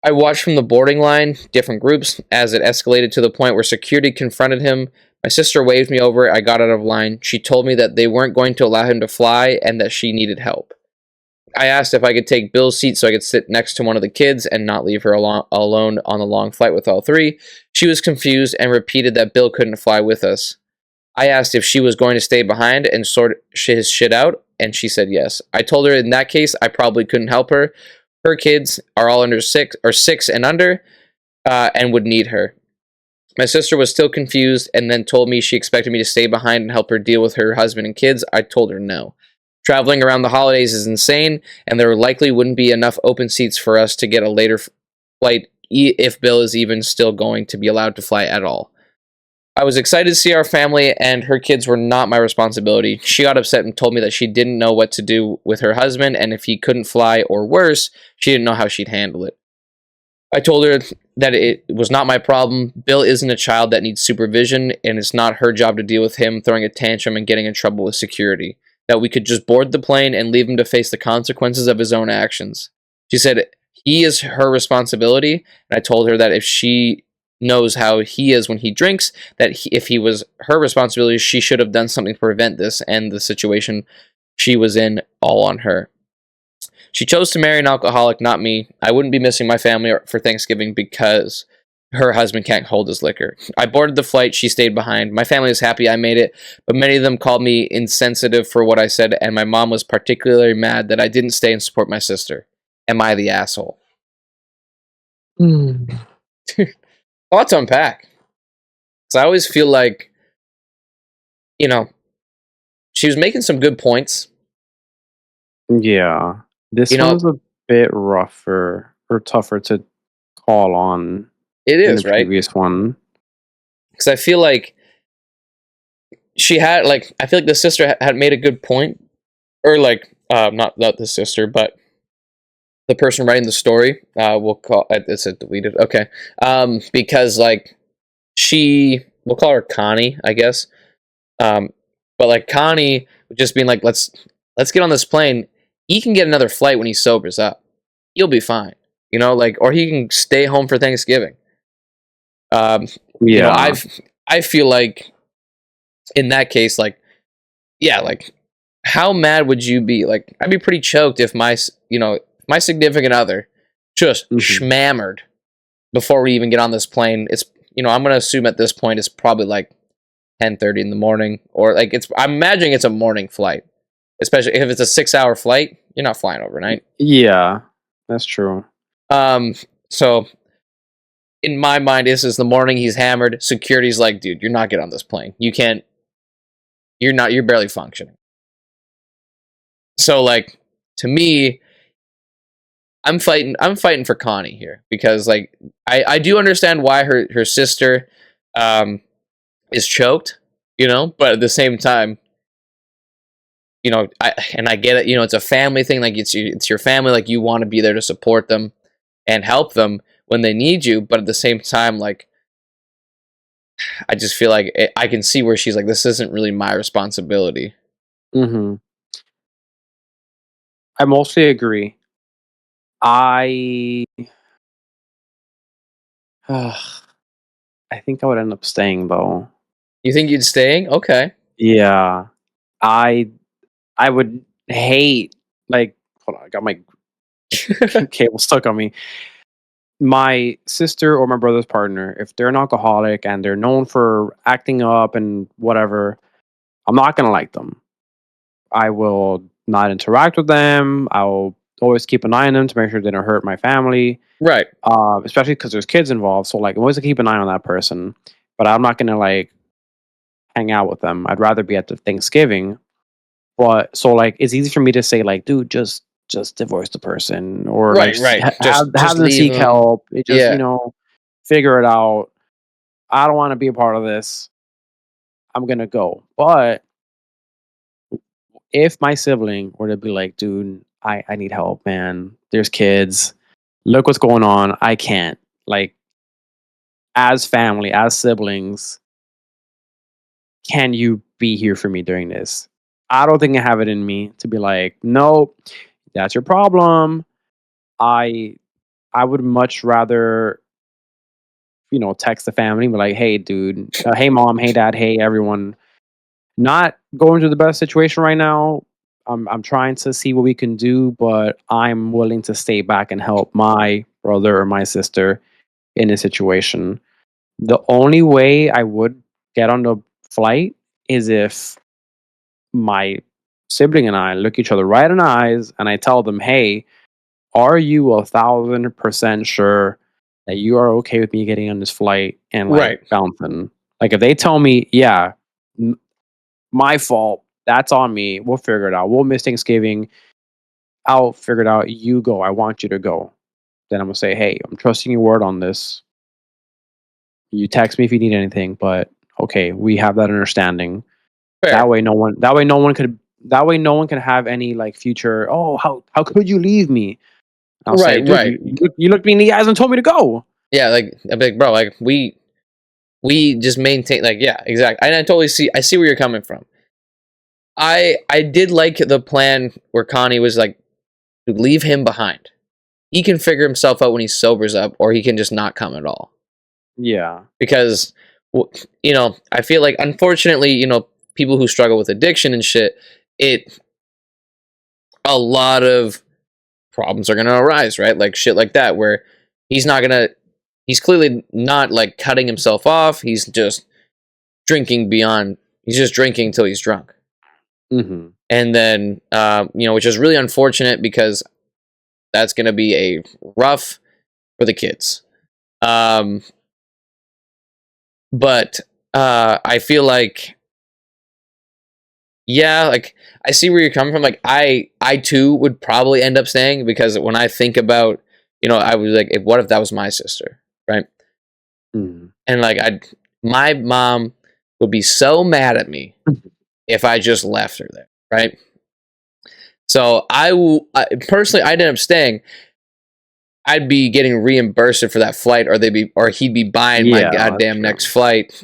I watched from the boarding line, different groups, as it escalated to the point where security confronted him. My sister waved me over. I got out of line. She told me that they weren't going to allow him to fly and that she needed help. I asked if I could take Bill's seat so I could sit next to one of the kids and not leave her alone on the long flight with all 3. She was confused and repeated that Bill couldn't fly with us. I asked if she was going to stay behind and sort his shit out, and she said yes. I told her in that case I probably couldn't help her. Her kids are all under 6 and under, and would need her. My sister was still confused and then told me she expected me to stay behind and help her deal with her husband and kids. I told her no. Traveling around the holidays is insane, and there likely wouldn't be enough open seats for us to get a later flight if Bill is even still going to be allowed to fly at all. I was excited to see our family, and her kids were not my responsibility. She got upset and told me that she didn't know what to do with her husband, and if he couldn't fly, or worse, she didn't know how she'd handle it. I told her that it was not my problem. Bill isn't a child that needs supervision, and it's not her job to deal with him throwing a tantrum and getting in trouble with security. That we could just board the plane and leave him to face the consequences of his own actions. She said he is her responsibility, and I told her that if she knows how he is when he drinks, that if he was her responsibility, she should have done something to prevent this and the situation she was in all on her. She chose to marry an alcoholic, not me. I wouldn't be missing my family for Thanksgiving because her husband can't hold his liquor. I boarded the flight. She stayed behind. My family was happy I made it, but many of them called me insensitive for what I said, and my mom was particularly mad that I didn't stay and support my sister. Am I the asshole? A lot to unpack. So I always feel like, she was making some good points. Yeah. This one's a bit rougher or tougher to call on. It is, right? Previous one. Because I feel like she had, I feel like the sister had made a good point. Or, not the sister, but the person writing the story. We'll call it's a deleted. Okay. Because, we'll call her Connie, I guess. But, Connie just being like, let's get on this plane. He can get another flight when he sobers up. He'll be fine. Or he can stay home for Thanksgiving. I feel like in that case, how mad would you be? I'd be pretty choked if my significant other just schmammered before we even get on this plane. It's, I'm going to assume at this point it's probably 10:30 in the morning, or I'm imagining it's a morning flight, especially if it's a 6-hour flight. You're not flying overnight. Yeah, that's true. So in my mind, this is the morning. He's hammered. Security's like, dude, you're not getting on this plane. You can't. You're barely functioning. So to me, I'm fighting for Connie here because I do understand why her sister is choked, but at the same time, I get it. It's a family thing. Like it's your family. Like you want to be there to support them and help them when they need you. But at the same time, like I just feel like I can see where she's like, this isn't really my responsibility. Hmm. I mostly agree. I I think I would end up staying though. You think you'd staying? Okay. Yeah. I I would hate, like, hold on, I got my cable stuck on me. My sister or my brother's partner, if they're an alcoholic and they're known for acting up and whatever, I'm not gonna like them. I will not interact with them. I'll always keep an eye on them to make sure they don't hurt my family. Right. Especially because there's kids involved. So like, I'm always gonna keep an eye on that person. But I'm not gonna like hang out with them. I'd rather be at the Thanksgiving. But so like, it's easy for me to say like, dude, just divorce the person, or like Right. Right. have Just them leave seek them. help. It just, Yeah. figure it out. I don't want to be a part of this. I'm gonna go. But if my sibling were to be like, dude, I need help, man. There's kids. Look what's going on. I can't. Like, as family, as siblings, can you be here for me during this? I don't think I have it in me to be like, nope, that's your problem. I I would much rather, text the family, be like, hey, dude, hey, mom, hey, dad, hey, everyone. Not going through the best situation right now. I'm trying to see what we can do, but I'm willing to stay back and help my brother or my sister in a situation. The only way I would get on the flight is if my sibling and I look each other right in the eyes and I tell them, "Hey, are you 1,000% sure that you are okay with me getting on this flight and like Right. bouncing?" Like if they tell me, "Yeah, my fault. That's on me. We'll figure it out. We'll miss Thanksgiving. I'll figure it out. You go. I want you to go." Then I'm gonna say, "Hey, I'm trusting your word on this. You text me if you need anything, but okay, we have that understanding." That Fair. way, That way, no one can have any like future. Oh, how could you leave me? I'll say, Right. dude, Right. you looked me in the eyes and told me to go. Yeah. Like a big bro. Like we just maintain. Like yeah. Exactly. And I see where you're coming from. I did like the plan where Connie was like to leave him behind. He can figure himself out when he sobers up, or he can just not come at all. Yeah, Because I feel like unfortunately, people who struggle with addiction and shit, it a lot of problems are gonna arise, right? Like shit like that, where he's not gonna he's clearly not like cutting himself off. He's just drinking until he's drunk. hmm, And then which is really unfortunate because that's gonna be a rough for the kids. Um but I feel like yeah, like I see where you're coming from. Like I too would probably end up staying because when I think about, I was like, what if that was my sister, right? hmm, And like my mom would be so mad at me if I just left her there, right? So personally, I'd end up staying. I'd be getting reimbursed for that flight, or he'd be buying my yeah, that's goddamn next true. flight.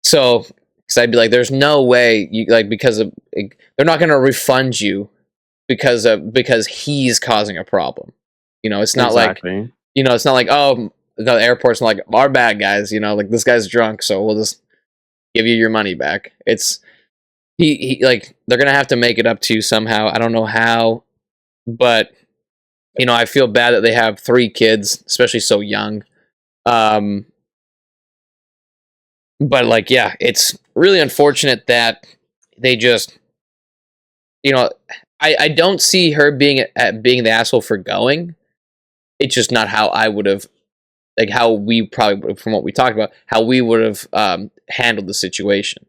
So, because I'd be like, there's no way you like because of they're not gonna refund you because he's causing a problem. It's not like Exactly. it's not like oh the airport's not like our bad guys. Like this guy's drunk, so we'll just give you your money back. It's he like they're gonna have to make it up to you somehow. I don't know how, but I feel bad that they have 3 kids, especially so young. Um, but like yeah, it's really unfortunate that they just you know I don't see her being the asshole for going. It's just not how I would have like how we probably from what we talked about how we would have handled the situation.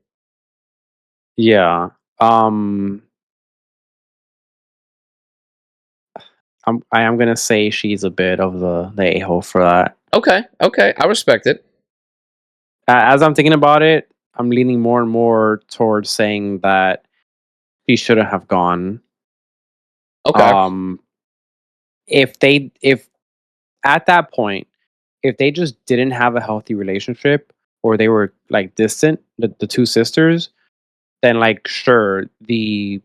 Yeah. Um, I am gonna say she's a bit of the a hole for that. Okay, I respect it. As I'm thinking about it, I'm leaning more and more towards saying that she shouldn't have gone. Okay. If at that point, if they just didn't have a healthy relationship, or they were like distant, the two sisters, then like sure, the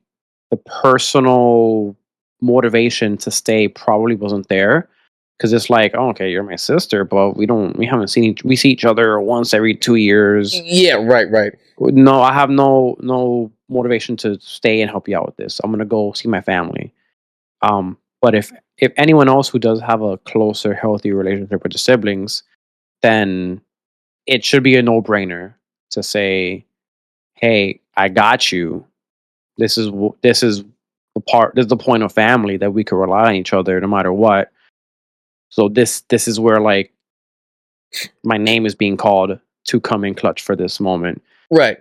personal motivation to stay probably wasn't there, because it's like, oh, okay, you're my sister, but we haven't seen we see each other once every 2 years. Yeah, right. No, I have no motivation to stay and help you out with this. I'm gonna go see my family. But if anyone else who does have a closer, healthy relationship with the siblings, then it should be a no-brainer to say, "Hey, I got you. This is the part. This is the point of family that we can rely on each other no matter what. So this is where like my name is being called to come in clutch for this moment. Right.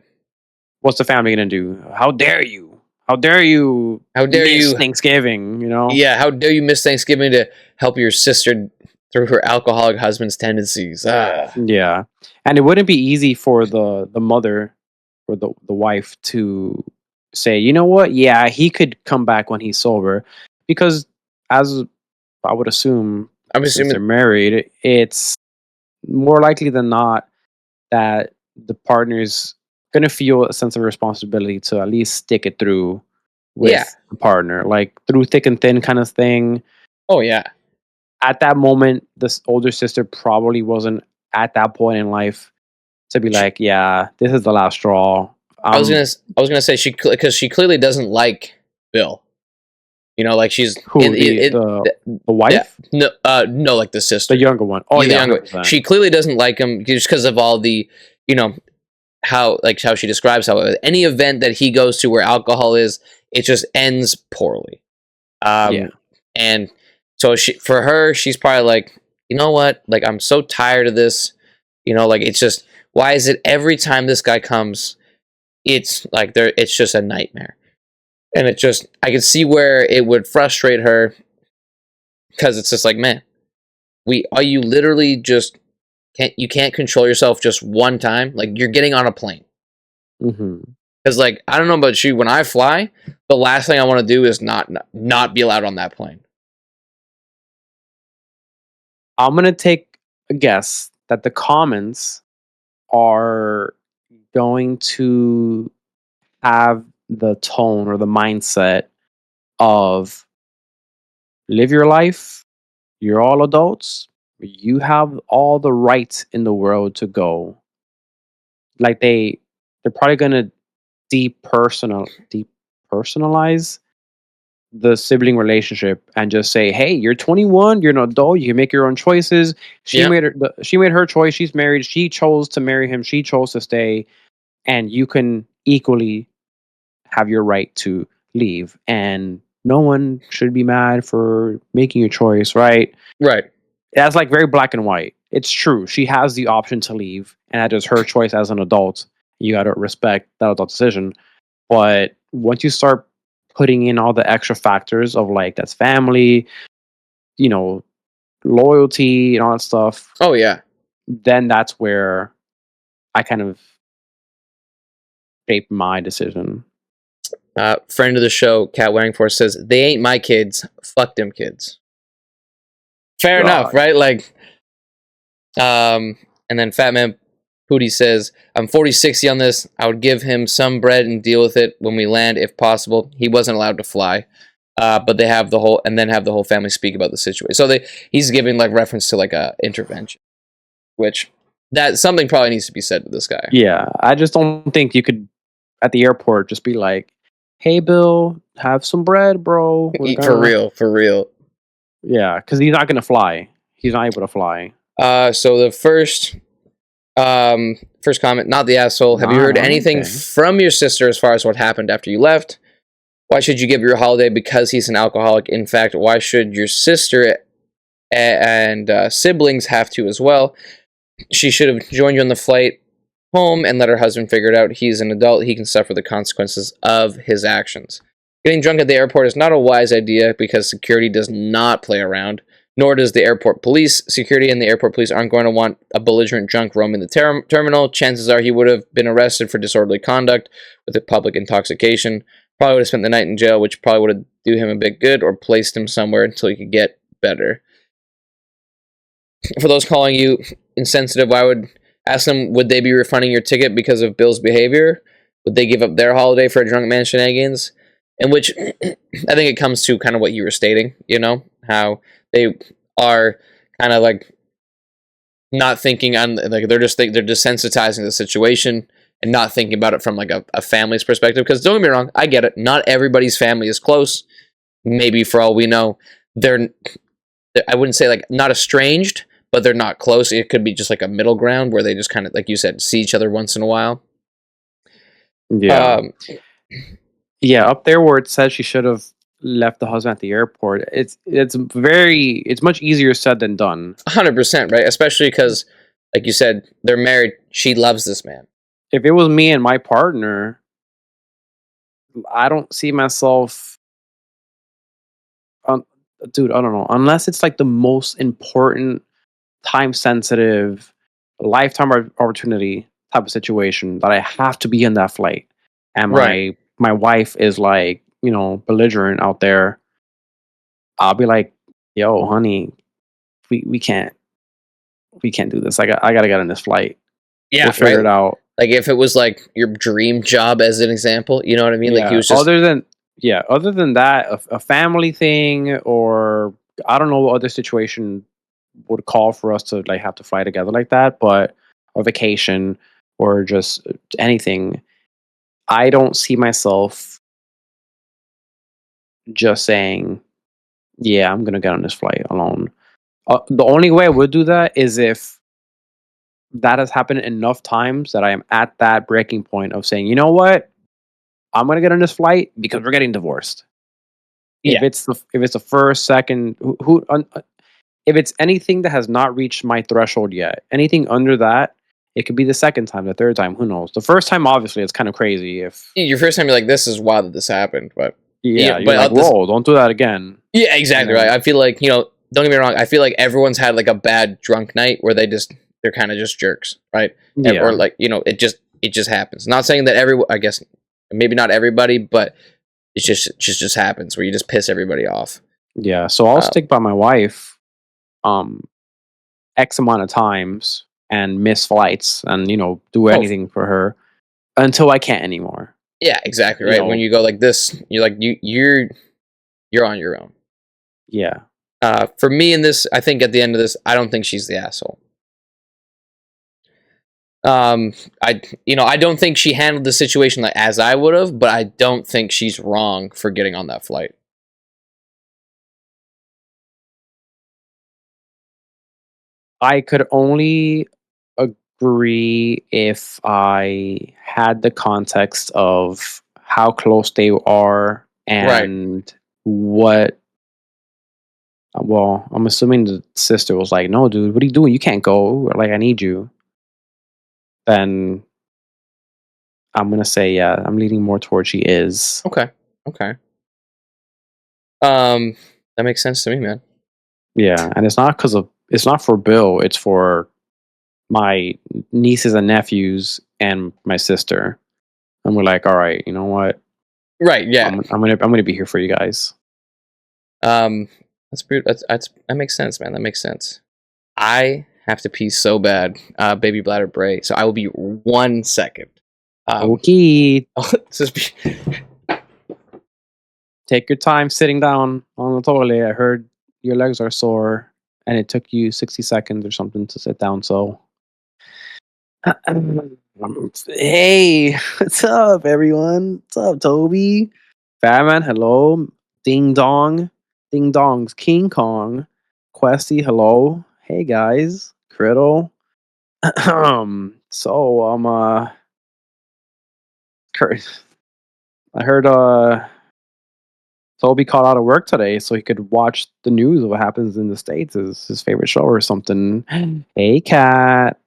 What's the family gonna do? How dare you? How dare you How dare miss you? Thanksgiving? You know? Yeah, how dare you miss Thanksgiving to help your sister through her alcoholic husband's tendencies? Yeah, and it wouldn't be easy for the mother or the wife to say, you know what? Yeah, he could come back when he's sober, because as I would assume, I'm since they're assuming. married, it's more likely than not that the partner's gonna feel a sense of responsibility to at least stick it through Yeah. with the partner, like through thick and thin kind of thing. Oh yeah. At that moment, this older sister probably wasn't at that point in life to be like, yeah, this is the last straw. I was gonna say because she clearly doesn't like Bill. You know, like she's Who the yeah, wife, no, like the sister, the younger one? Oh yeah, the yeah, younger. 100%. She clearly doesn't like him just because of all the, you know, how she describes how any event that he goes to where alcohol is, it just ends poorly. Yeah. And so for her, she's probably like, you know what, like I'm so tired of this. You know, like it's just, why is it every time this guy comes, it's like it's just a nightmare. And it just, I can see where it would frustrate her, because it's just like, man, are you literally just can't control yourself just one time? Like you're getting on a plane. Hmm. Because like, I don't know about you, when I fly, the last thing I want to do is not be allowed on that plane. I'm gonna take a guess that the comments are going to have the tone or the mindset of live your life. You're all adults. You have all the rights in the world to go. Like they're probably gonna depersonalize the sibling relationship and just say, "Hey, you're 21. You're an adult. You can make your own choices." Yeah, She made her choice. She's married. She chose to marry him. She chose to stay, and you can equally have your right to leave. And no one should be mad for making your choice, right? right. That's like very black and white. It's true. She has the option to leave, and that is her choice as an adult. You got to respect that adult decision. But once you start putting in all the extra factors of like that's family, you know, loyalty and all that stuff, Oh yeah. then that's where I kind of shape my decision. Friend of the show, Cat Waringforth, says they ain't my kids. Fuck them kids. Fair enough, God. right? Like, and then Fat Man Pootie says, I'm 40-60 on this. I would give him some bread and deal with it when we land, if possible. He wasn't allowed to fly. But they have the whole family speak about the situation. So he's giving like reference to like a intervention, which that something probably needs to be said to this guy. Yeah, I just don't think you could at the airport just be like, "Hey, Bill, have some bread, bro. We're For gonna." real, for real. Yeah, because he's not gonna fly. He's not able to fly. So the first comment, not the asshole. Have you heard anything Okay. from your sister as far as what happened after you left? Why should you give your holiday because he's an alcoholic? In fact, why should your sister and siblings have to as well? She should have joined you on the flight home and let her husband figure it out. He's an adult. He can suffer the consequences of his actions. Getting drunk at the airport is not a wise idea because security does not play around, nor does the airport police. Security and the airport police aren't going to want a belligerent drunk roaming the terminal. Chances are he would have been arrested for disorderly conduct with a public intoxication. Probably would have spent the night in jail, which probably would have do him a bit good, or placed him somewhere until he could get better. For those calling you insensitive, I would ask them, would they be refunding your ticket because of Bill's behavior? Would they give up their holiday for a drunk man shenanigans? In which I think it comes to kind of what you were stating, how they are kind of like not thinking on, like, they're desensitizing the situation and not thinking about it from like a family's perspective. Because don't get me wrong, I get it. Not everybody's family is close. Maybe for all we know, I wouldn't say like not estranged, but they're not close. It could be just like a middle ground where they just kind of, like you said, see each other once in a while. Yeah. Yeah, up there where it says she should have left the husband at the airport, it's much easier said than done. 100%, right? Especially because, like you said, they're married. She loves this man. If it was me and my partner, I don't see myself, dude, I don't know, unless it's like the most important, time sensitive, lifetime opportunity type of situation that I have to be in that flight, and Right. my wife is like, belligerent out there. I'll be like, yo, honey, we can't do this. I gotta get on this flight. Yeah, We'll figure right. it out. Like if it was like your dream job, as an example, you know what I mean? Like he Yeah. was just Other than that, a family thing, or I don't know what other situation would call for us to like have to fly together like that, but a vacation or just anything, I don't see myself just saying, yeah, I'm gonna get on this flight alone. The only way I would do that is if that has happened enough times that I am at that breaking point of saying, you know what, I'm gonna get on this flight because we're getting divorced. yeah. If it's the first, second, if it's anything that has not reached my threshold yet, anything under that, it could be the second time, the third time, who knows? The first time, obviously, it's kind of crazy. If Your first time, you're like, this is wild that this happened, but yeah, you're but like, whoa, don't do that again. yeah, exactly right. I feel like don't get me wrong. I feel like everyone's had like a bad drunk night where they're kind of just jerks, right? Yeah, Or like it just happens. Not saying that I guess maybe not everybody, but it just happens where you just piss everybody off. yeah. So I'll stick by my wife, X amount of times and miss flights and do anything for her until I can't anymore. Yeah, exactly right. When you go like this, you're like you're on your own. Yeah. For me in this, I think at the end of this, I don't think she's the asshole. I don't think she handled the situation like as I would have, but I don't think she's wrong for getting on that flight. I could only agree if I had the context of how close they are Right. and what. Well, I'm assuming the sister was like, "No, dude, what are you doing? You can't go. Like, I need you." Then I'm gonna say, yeah, I'm leaning more towards she is. Okay. Okay. That makes sense to me, man. Yeah, and it's not for Bill. It's for my nieces and nephews and my sister. And we're like, all right, you know what? Right. Yeah. I'm gonna be here for you guys. That's pretty. That makes sense, man. That makes sense. I have to pee so bad, baby bladder bray. So I will be 1 second. Okay, Just take your time sitting down on the toilet. I heard your legs are sore, and it took you 60 seconds or something to sit down. So, hey, what's up, everyone? What's up, Toby? Fatman, hello. Ding dong, ding dongs. King Kong, Questy, hello. Hey guys, Criddle. So Kurt, I heard Toby called out of work today so he could watch the news of what happens in the States. Is his favorite show or something. Hey Cat.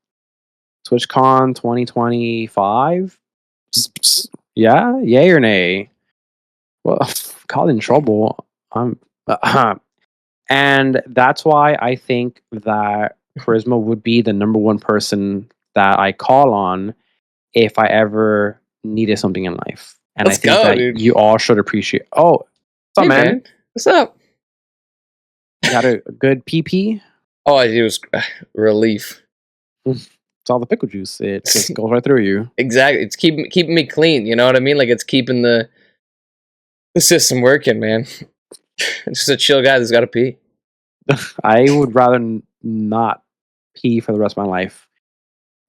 TwitchCon 2025? Yeah? Yay or nay? Well, caught in trouble. And that's why I think that Koryzma would be the number one person that I call on if I ever needed something in life. and I Let's think go, that dude. you all should appreciate. Oh, what's up, Hey, man? man. What's up? You had a good PP. Oh, it was relief. It's all the pickle juice. It just goes right through you. Exactly. It's keeping me clean. You know what I mean? Like it's keeping the system working, man. Just a chill guy that's got to pee. I would rather not pee for the rest of my life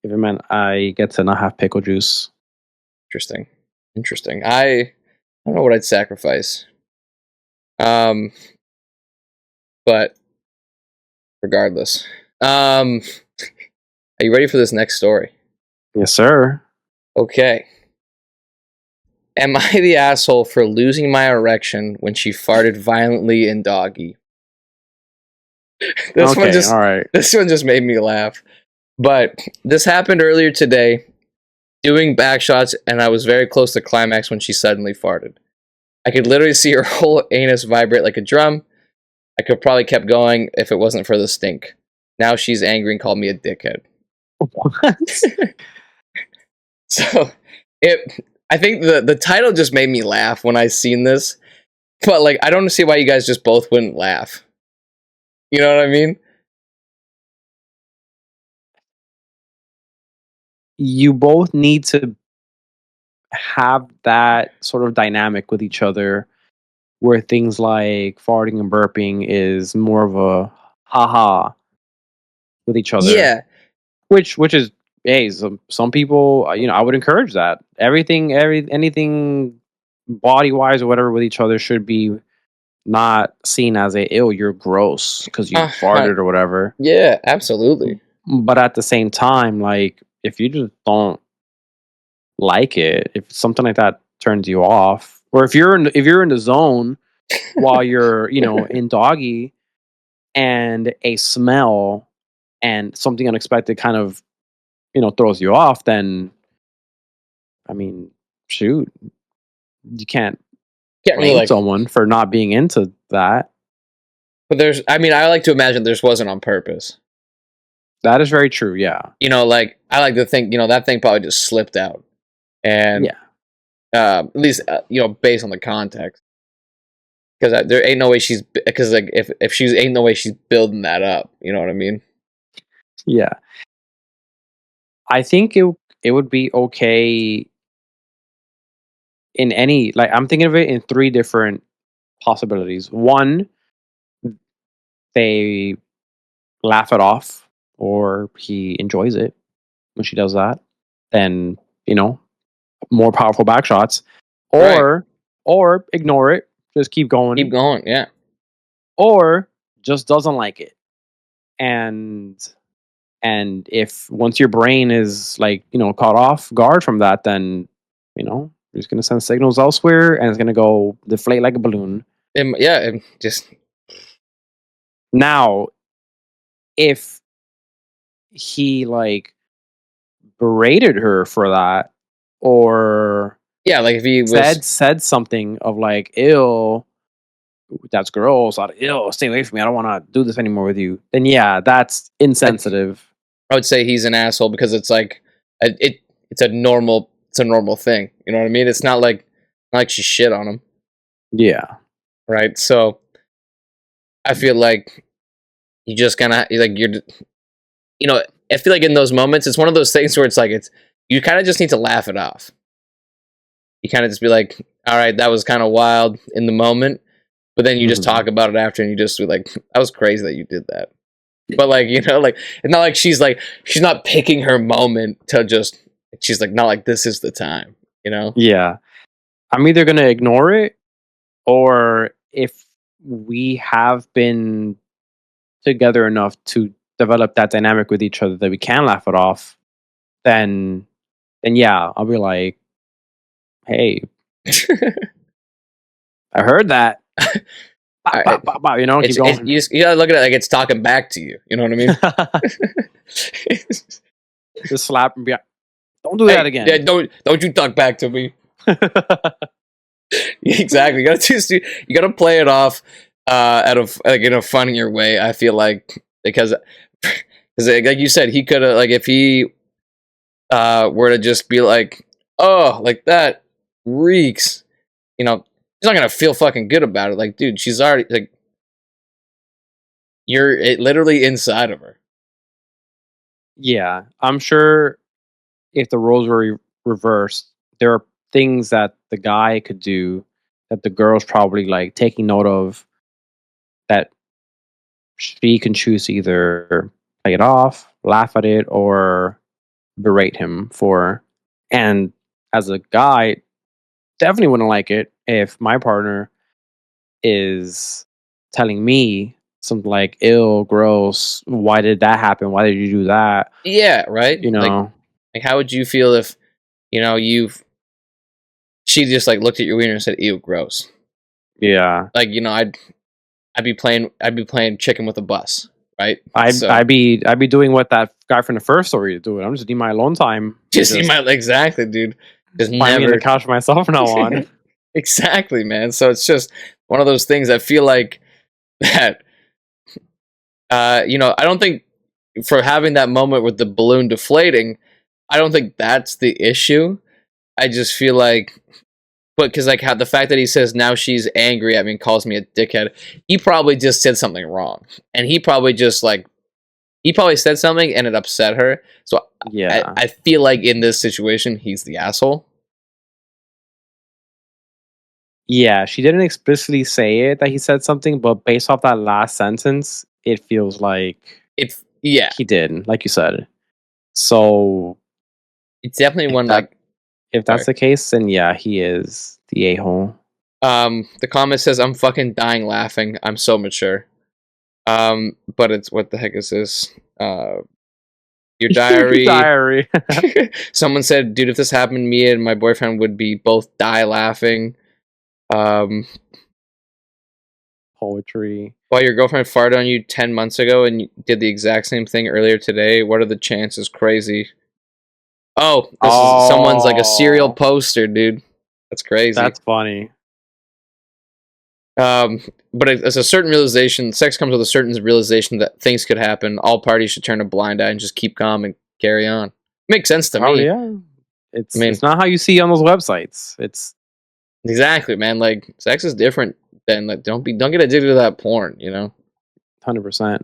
if it meant I get to not have pickle juice. Interesting. I don't know what I'd sacrifice. But regardless, are you ready for this next story? Yes, sir. Okay. Am I the asshole for losing my erection when she farted violently in doggy? This one All right. just made me laugh. But this happened earlier today, doing backshots, and I was very close to climax when she suddenly farted. I could literally see her whole anus vibrate like a drum. I could probably kept going if it wasn't for the stink. Now she's angry and called me a dickhead. What? So I think the title just made me laugh when I seen this. But like I don't see why you guys just both wouldn't laugh. You know what I mean? You both need to have that sort of dynamic with each other where things like farting and burping is more of a haha with each other. Yeah. Which is, hey, some people, I would encourage that. Anything body wise or whatever with each other should be not seen as you're gross because you farted or whatever. Yeah, absolutely. But at the same time, like if you just don't like it, if something like that turns you off, or if you're in the zone while you're in doggy, and a smell and something unexpected kind of throws you off, then I mean, shoot, you can't really blame someone for not being into that. But I like to imagine this wasn't on purpose. That is very true. Yeah. Like I like to think, that thing probably just slipped out, and Yeah. At least based on the context, because there ain't no way because like if she's ain't no way she's building that up. You know what I mean? Yeah. I think it would be okay in any, like, I'm thinking of it in three different possibilities. One, they laugh it off, or he enjoys it when she does that. Then, more powerful back shots. Or ignore it, just keep going. Keep going, yeah. Or just doesn't like it. And if once your brain is like, caught off guard from that, then, you're just going to send signals elsewhere and it's going to go deflate like a balloon. Just now, if he like berated her for that, or like if he said something of like, ew, that's gross, ew, stay away from me, I don't want to do this anymore with you, then yeah, that's insensitive. I would say he's an asshole because it's like it's a normal thing. You know what I mean? It's not like she shit on him. Yeah. Right. So I feel like you just kind of like I feel like in those moments it's one of those things where it's like you kind of just need to laugh it off. You kind of just be like, all right, that was kind of wild in the moment, but then you just talk about it after and you just be like, that was crazy that you did that. But like, like it's not like she's not picking her moment to just, she's like, not like this is the time, Yeah. I'm either going to ignore it, or if we have been together enough to develop that dynamic with each other that we can laugh it off, then yeah, I'll be like, hey, I heard that. Keep going. You gotta look at it like it's talking back to you. You know what I mean? Just slap and be like, don't do that again. Yeah, don't you talk back to me. Exactly. You gotta play it off in a funnier way. I feel like because like you said, he could have, like, if he were to just be like, oh, like that, reeks, you know, she's not gonna feel fucking good about it. Like, dude, she's already like, you're literally inside of her. Yeah, I'm sure if the roles were reversed, there are things that the guy could do that the girl's probably like taking note of, that she can choose to either play it off, laugh at it, or berate him for. And as a guy, definitely wouldn't like it if my partner is telling me something like, ill, gross, why did that happen? Why did you do that? Yeah, right. You know? Like, how would you feel if, she just like looked at your wiener and said, "Ew, gross." Yeah. Like, I'd be playing chicken with a bus, right? I'd be doing what that guy from the first story is doing. I'm just need my alone time. Just exactly, dude. Just find me on never the couch for myself from now on. exactly, man. So it's just one of those things. I feel like that. I don't think for having that moment with the balloon deflating, I don't think that's the issue. I just feel like, but because like how the fact that he says now she's angry at me and calls me a dickhead, he probably just said something wrong, and he probably said something and it upset her. So Yeah. I feel like in this situation, he's the asshole. Yeah, she didn't explicitly say it that he said something, but based off that last sentence, it feels like Yeah, he did, like you said. So it's definitely if one that like. if that's the case, then yeah, he is the a-hole. The comment says, "I'm fucking dying laughing. I'm so mature." But it's, what the heck is this? Your diary. Diary. Someone said, "Dude, if this happened, me and my boyfriend would be both die laughing." Poetry. While your girlfriend farted on you 10 months ago and you did the exact same thing earlier today, what are the chances? Crazy. Oh, this is someone's like a serial poster, dude. That's crazy. That's funny. But it's a certain realization. Sex comes with a certain realization that things could happen. All parties should turn a blind eye and just keep calm and carry on. Makes sense to me. Yeah. It's not how you see on those websites. It's exactly, man. Like, sex is different than, like, don't get addicted to that porn, 100%.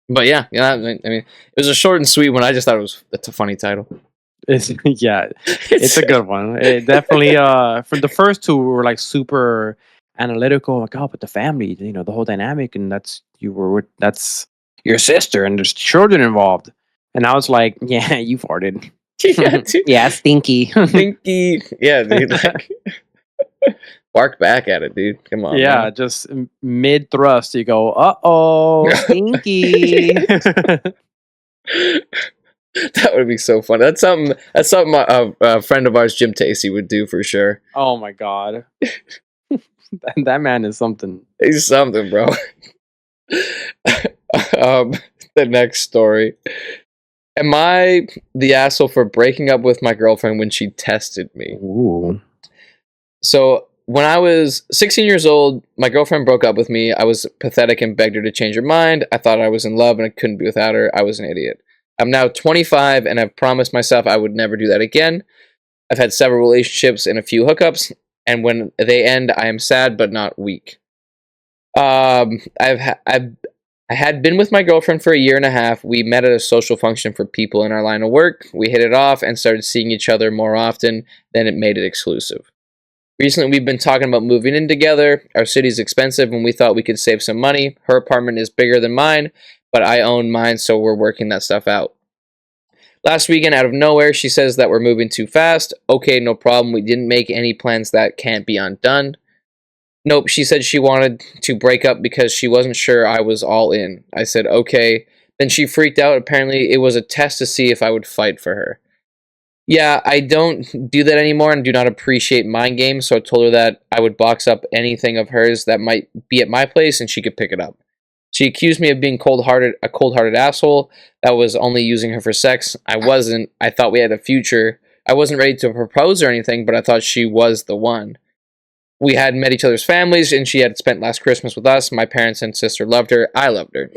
But yeah, I mean, it was a short and sweet one. I just thought that's a funny title. Yeah, it's a good one. It definitely for the first two we were like super analytical, like, oh, but the family, the whole dynamic, and that's your sister and there's children involved. And I was like, yeah, you farted. Yeah, dude. Yeah, stinky. Stinky. Yeah, dude. Like, bark back at it, dude. Come on. Yeah, man. just mid thrust, you go, uh-oh, stinky. That would be so fun. That's something a friend of ours, Jim Tasty, would do for sure. Oh my god. That man is something. He's something, bro. The next story. Am I the asshole for breaking up with my girlfriend when she tested me? Ooh. So when I was 16 years old, my girlfriend broke up with me. I was pathetic and begged her to change her mind. I thought I was in love and I couldn't be without her. I was an idiot. I'm now 25 and I've promised myself I would never do that again. I've had several relationships and a few hookups, and when they end, I am sad but not weak. I had been with my girlfriend for a year and a half. We met at a social function for people in our line of work. We hit it off and started seeing each other more often. Then it made it exclusive. Recently, we've been talking about moving in together. Our city's expensive and we thought we could save some money. Her apartment is bigger than mine, but I own mine, so we're working that stuff out. Last weekend, out of nowhere, she says that we're moving too fast. Okay, no problem. We didn't make any plans that can't be undone. Nope, she said she wanted to break up because she wasn't sure I was all in. I said, okay. Then she freaked out. Apparently, it was a test to see if I would fight for her. Yeah, I don't do that anymore and do not appreciate mind games, so I told her that I would box up anything of hers that might be at my place and she could pick it up. She accused me of being a cold-hearted asshole that was only using her for sex. I wasn't. I thought we had a future. I wasn't ready to propose or anything, but I thought she was the one. We had met each other's families, and she had spent last Christmas with us. My parents and sister loved her. I loved her.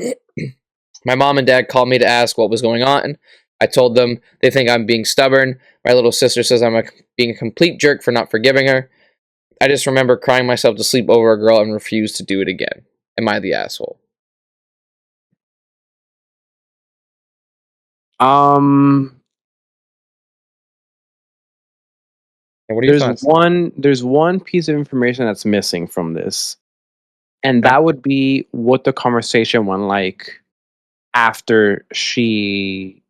My mom and dad called me to ask what was going on. I told them they think I'm being stubborn. My little sister says being a complete jerk for not forgiving her. I just remember crying myself to sleep over a girl and refused to do it again. Am I the asshole? Um, And what are your thoughts? there's one piece of information that's missing from this, and Okay. that would be what the conversation went like after she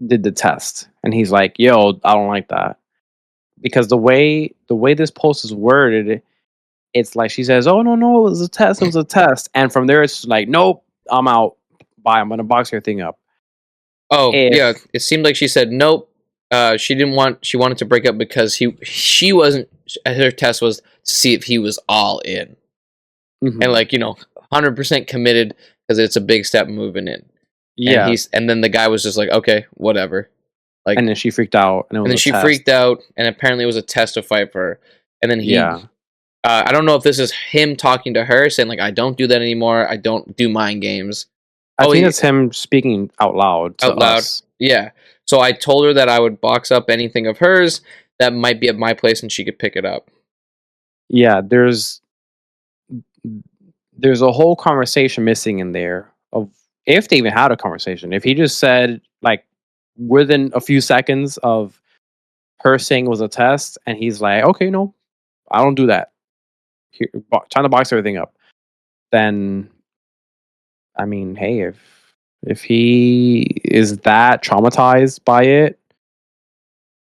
did the test. And he's like, "Yo, I don't like that." Because the way this post is worded, it's like she says, "Oh no, it was a test, it was a test." And from there it's like, "Nope, I'm out. Bye. I'm gonna box your thing up." Oh yeah, If it seemed like she said nope. She didn't want. She wanted to break up because she wasn't. Her test was to see if he was all in and Mhm. like 100% committed because it's a big step moving in. Yeah, And then the guy was just like, okay, whatever. and Like, then she freaked out and it and was then a she test. freaked out, and apparently it was a test to fight for her. And then Yeah. I don't know if this is him talking to her, saying like, I don't do that anymore. I don't do mind games. I Oh, think that's him speaking out loud to out loud. us. Yeah. So I told her that I would box up anything of hers that might be at my place, and she could pick it up. Yeah, there's a whole conversation missing in there of if they even had a conversation. If he just said like within a few seconds of her saying it was a test, and he's like, "Okay, no, I don't do that." Here, trying to box everything up. Then, I mean, hey, if he is that traumatized by it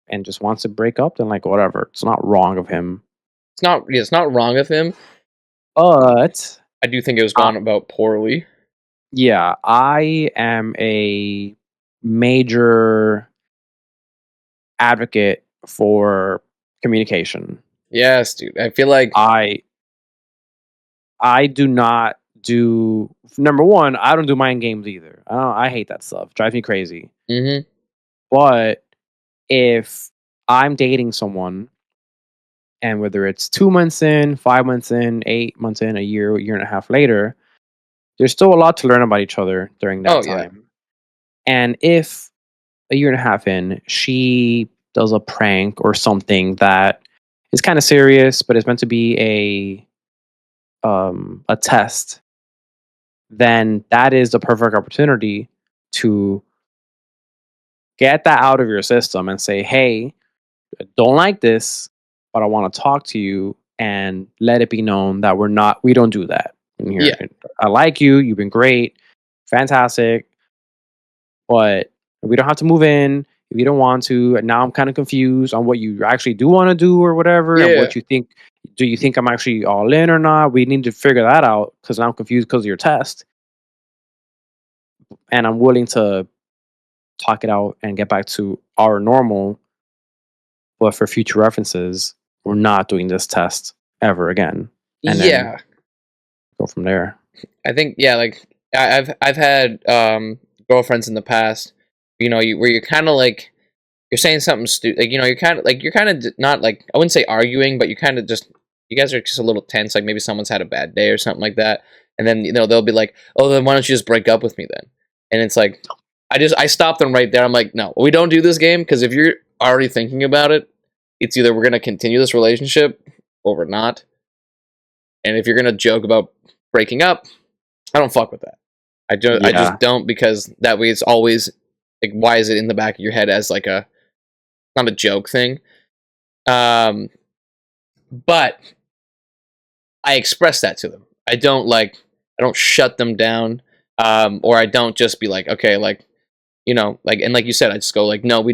and just wants to break up, then like whatever. It's not wrong of him. It's not wrong of him. But I do think it was I, gone about poorly. yeah, I am a major advocate for communication. Yes, dude. I feel like I I do not do number one. I don't do mind games either. I hate that stuff. Drives me crazy. mhm. But if I'm dating someone, and whether it's 2 months in, 5 months in, 8 months in, a year and a half later, there's still a lot to learn about each other during that Oh yeah. time. And if a year and a half in, she does a prank or something that is kind of serious, but it's meant to be a test, then that is the perfect opportunity to get that out of your system and say, "Hey, I don't like this, but I want to talk to you and let it be known that we don't do that in here. Yeah. I like you. You've been great, fantastic, but we don't have to move in if you don't want to. And now I'm kind of confused on what you actually do want to do or whatever, and Yeah. what you think. Do you think I'm actually all in or not? We need to figure that out because I'm confused because of your test, and I'm willing to talk it out and get back to our normal. But for future references, we're not doing this test ever again, and then Yeah. go from there." I think yeah, like I've had girlfriends in the past, where you're kind of like you're saying something stupid, like you're kind of not like I wouldn't say arguing, but you kind of just you guys are just a little tense, like maybe someone's had a bad day or something like that, and then they'll be like, oh, then why don't you just break up with me then? And it's like I stopped them right there. I'm like, no, we don't do this game because if you're already thinking about it, it's either we're gonna continue this relationship or we're not, and if you're gonna joke about breaking up, I don't fuck with that. I Yeah, just don't because that way it's always like why is it in the back of your head as like a not a joke thing. Um but I express that to them. I don't shut them down or I don't just be like okay like like and like you said I just go like no I'm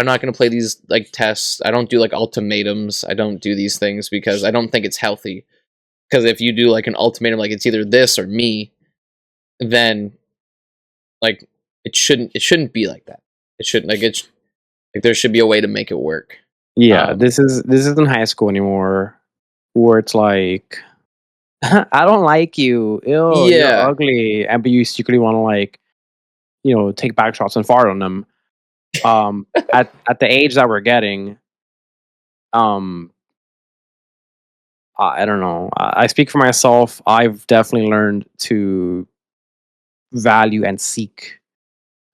not going to play these like tests. I don't do like ultimatums. I don't do these things because I don't think it's healthy. Because if you do like an ultimatum like it's either this or me, then like it shouldn't be like that. It shouldn't like it's like there should be a way to make it work. yeah. Um, This isn't high school anymore, where it's like, "I don't like you. Ew, you're yeah, ugly," and but you secretly want to like take back shots and fart on them. At the age that we're getting, um, I don't know. I speak for myself. I've definitely learned to value and seek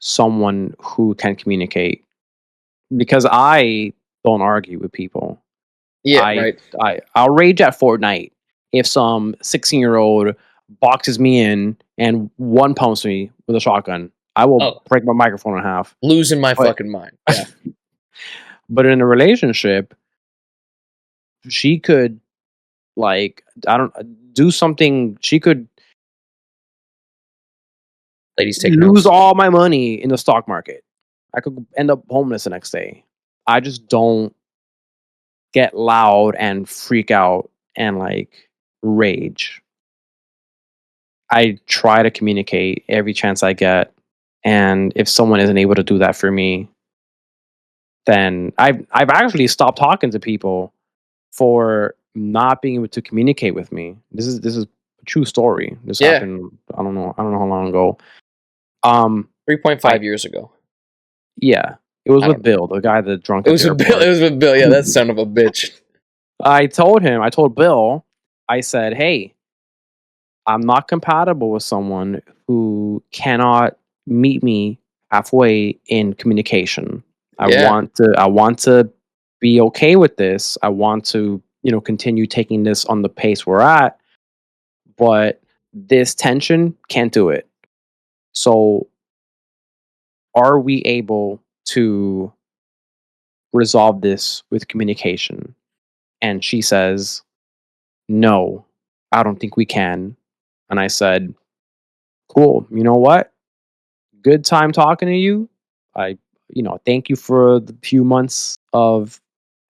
someone who can communicate, because I don't argue with people. Yeah, I, right. I'll rage at Fortnite if some 16-year-old boxes me in and one pumps me with a shotgun. I will Oh, break my microphone in half. losing my But fucking mind. Yeah. but in a relationship, she could, like, I don't do something. She could Ladies, take lose notes. all my money in the stock market. I could end up homeless the next day. I just don't get loud and freak out and like rage. I try to communicate every chance I get. And if someone isn't able to do that for me, then I've actually stopped talking to people for not being able to communicate with me. This is a true story. This Yeah. happened, I don't know how long ago. Um 3.5 I years ago. Yeah. It was I don't with know. Bill, the guy that drunk It at the was with Bill. It airport. was with Bill. Yeah, that son of a bitch. I told Bill, I said, "Hey, I'm not compatible with someone who cannot meet me halfway in communication. Yeah. I want to be okay with this. I want to, continue taking this on the pace we're at, but this tension can't do it. So, are we able to resolve this with communication?" And she says, "No, I don't think we can." And I said, "Cool. You know what? Good time talking to you. I, thank you for the few months of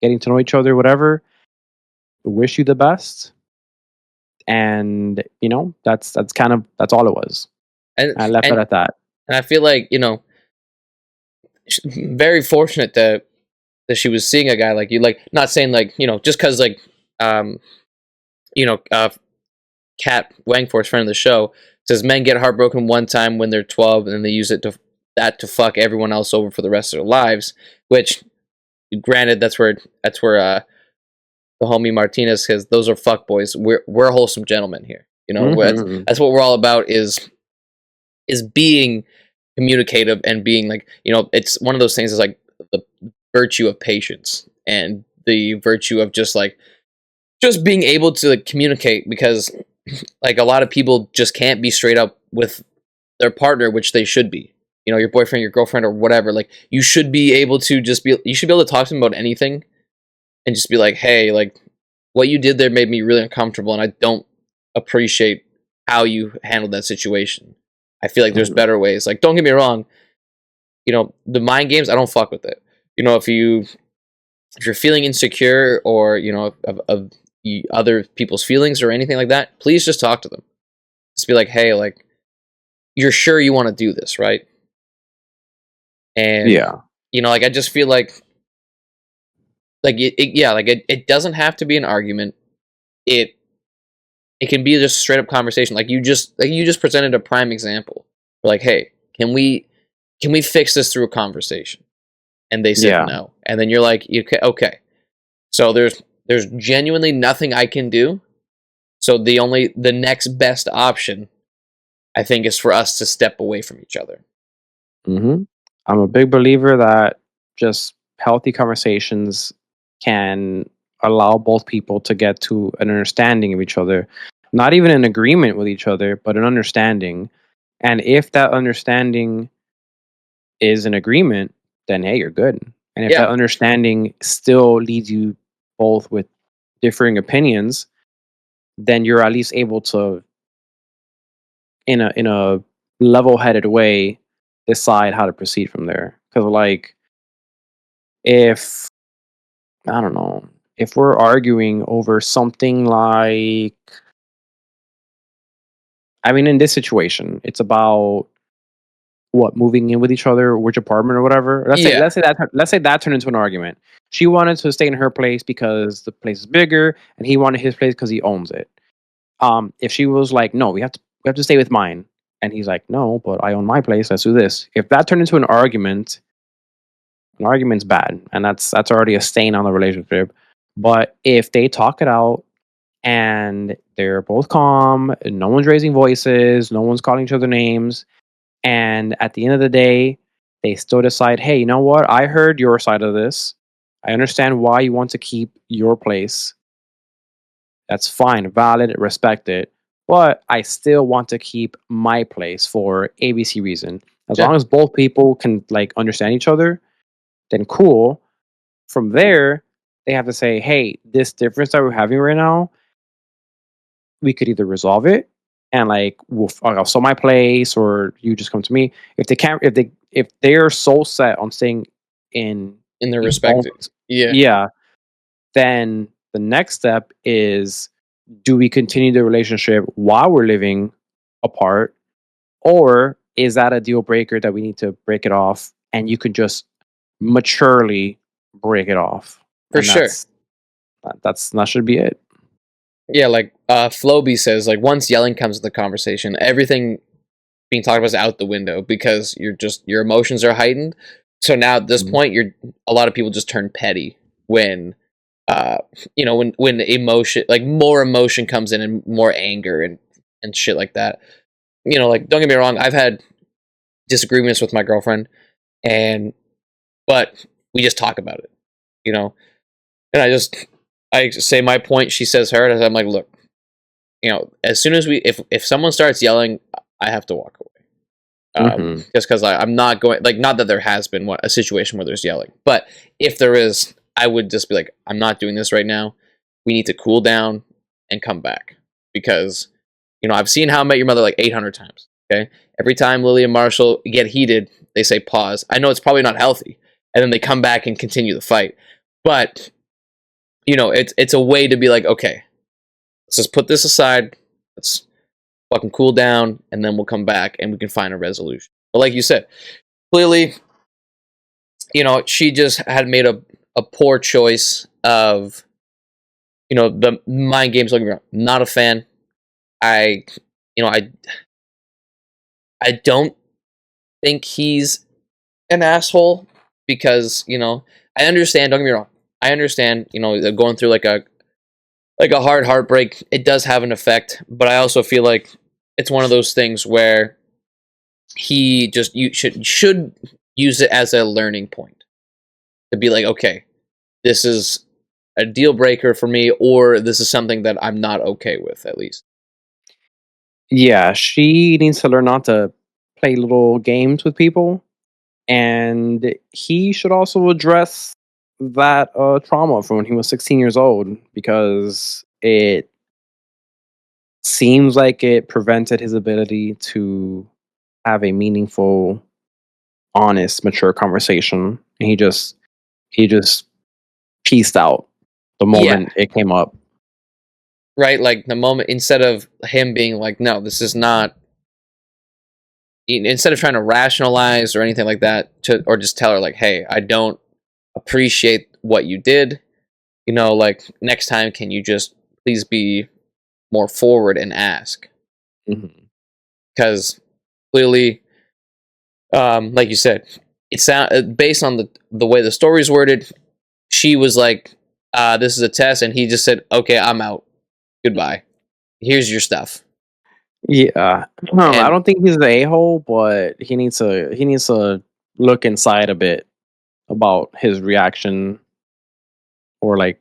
getting to know each other, whatever. Wish you the best." And, that's all it was. And I left it and at that. and I feel like, very fortunate that she was seeing a guy like you. Like, not saying like, just because like, um, you know, uh, Kat Wangforce, friend of the show, says men get heartbroken one time when they're 12, and then they use to fuck everyone else over for the rest of their lives. Which, granted, that's where the homie Martinez says those are fuck boys. We're wholesome gentlemen here. Hmm. That's what we're all about, is being communicative and being like, it's one of those things is like the virtue of patience and the virtue of just being able to like communicate, because like a lot of people just can't be straight up with their partner, which they should be. Your boyfriend, your girlfriend, or whatever. Like, you should be able to you should be able to talk to them about anything and just be like, hey, like, what you did there made me really uncomfortable, and I don't appreciate how you handled that situation. I feel like there's Hmm. better ways. Like, don't get me wrong, the mind games, I don't fuck with it. If you're feeling insecure, or of other people's feelings or anything like that, please just talk to them. Just be like, hey, like, you're sure you want to do this, right? And Yeah. like, I just feel like yeah, like, it doesn't have to be an argument. It it can be just straight up conversation, like you just presented a prime example. Like, hey, can we fix this through a conversation? And they said Yeah. no, and then you're like, okay, so there's genuinely nothing I can do. So the next best option, I think, is for us to step away from each other. Hmm. I'm a big believer that just healthy conversations can allow both people to get to an understanding of each other, not even an agreement with each other, but an understanding. And if that understanding is an agreement, then hey, you're good. And if Yeah, that understanding still leads you both with differing opinions, then you're at least able to, in a level-headed way, decide how to proceed from there. Because, like, if I don't know, if we're arguing over something like, I mean, in this situation, it's about what, moving in with each other, which apartment or whatever. yeah, Let's say that turned into an argument. She wanted to stay in her place because the place is bigger, and he wanted his place because he owns it. If she was like, "No, we have to stay with mine," and he's like, "No, but I own my place. Let's do this." If that turned into an argument's bad, and that's already a stain on the relationship. But if they talk it out and they're both calm, and no one's raising voices, no one's calling each other names, and at the end of the day, they still decide, hey, you know what? I heard your side of this. I understand why you want to keep your place. That's fine, valid, respect it. But I still want to keep my place for ABC reason. As Yeah, long as both people can like understand each other, then cool. From there, they have to say, hey, this difference that we're having right now, we could either resolve it and like I'll sell my place or you just come to me. If they can't, if they're so set on staying in in their a bone, respective. Yeah, yeah, then the next step is, do we continue the relationship while we're living apart, or is that a deal breaker that we need to break it off and you can just maturely break it off? for And sure. that should be it. Yeah, like Floby says, like once yelling comes into the conversation, everything being talked about is out the window because your emotions are heightened. So now at this Mhm. point, you're a lot of people just turn petty when uh when emotion, like more emotion comes in and more anger and shit like that. Like don't get me wrong, I've had disagreements with my girlfriend, and but we just talk about it, you know. And I say my point, she says her, and I'm like, look, as soon as if someone starts yelling, I have to walk away. Mhm. Just because I'm not going, like, not that there has been a situation where there's yelling, but if there is, I would just be like, I'm not doing this right now. We need to cool down and come back because I've seen How I Met Your Mother like 800 times. Okay, every time Lily and Marshall get heated, they say pause. I know it's probably not healthy, and then they come back and continue the fight, but it's a way to be like, okay, let's just put this aside. Let's fucking cool down, and then we'll come back and we can find a resolution. But like you said, clearly, she just had made a poor choice of, the mind games. Looking around, not a fan. I, you know, I don't think he's an asshole because I understand. Don't get me wrong. I understand. Going through like a hard heartbreak, it does have an effect. But I also feel like it's one of those things where he just you should use it as a learning point to be like, okay, this is a deal breaker for me, or this is something that I'm not okay with, at least. Yeah, she needs to learn not to play little games with people, and he should also address that trauma from when he was 16 years old because it seems like it prevented his ability to have a meaningful, honest, mature conversation. And he just pieced out the Yeah, moment it came up. right. Like the moment, instead of him being like, "No, this is not," instead of trying to rationalize or anything like that, or just tell her like, "Hey, I don't appreciate what you did. Like next time, can you just please be more forward and ask?" Mhm. Because clearly, like you said, it sound based on the way the story's worded, she was like, "This is a test," and he just said, "Okay, I'm out. Goodbye. Here's your stuff." Yeah, I And don't think he's the a hole, but he needs to look inside a bit about his reaction or like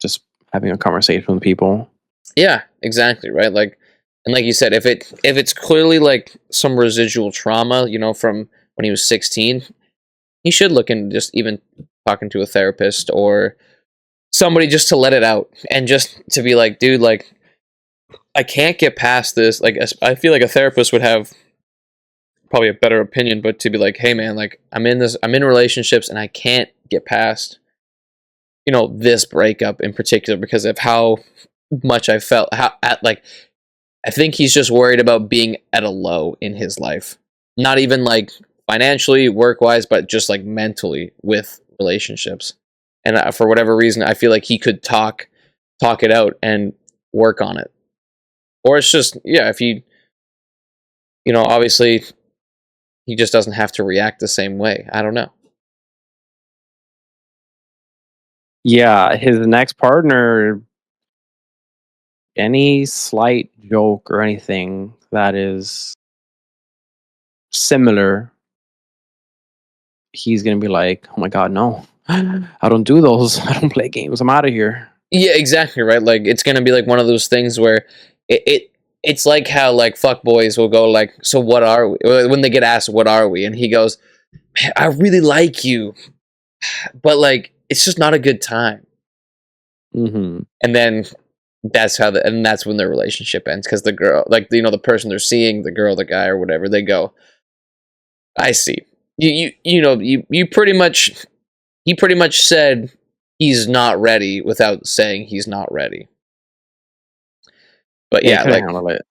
just having a conversation with people. yeah, exactly, right. Like, and like you said, if it's clearly like some residual trauma, from when he was 16, he should look into just even talking to a therapist or somebody just to let it out and just to be like, dude, like I can't get past this. Like, I feel like a therapist would have probably a better opinion, but to be like, hey man, like I'm in relationships and I can't get past, this breakup in particular because of how much I felt how at like I think he's just worried about being at a low in his life. Not even like financially, work wise, but just like mentally with relationships. And for whatever reason, I feel like he could talk it out and work on it. Or it's just, yeah, if obviously he just doesn't have to react the same way. I don't know. Yeah, his next partner, any slight joke or anything that is similar he's gonna be like, oh my god, no, I don't do those. I don't play games. I'm out of here. Yeah, exactly, right? Like, it's gonna be like one of those things where it's like how like fuck boys will go like, so what are we? When they get asked, what are we? And he goes, man, I really like you, but like it's just not a good time. Mm-hmm. And then that's when their relationship ends, because the girl, like, the person they're seeing, the girl, the guy, or whatever, they go, I see. You pretty much, he pretty much said he's not ready without saying he's not ready. But Yeah, he yeah, couldn't like, handle it.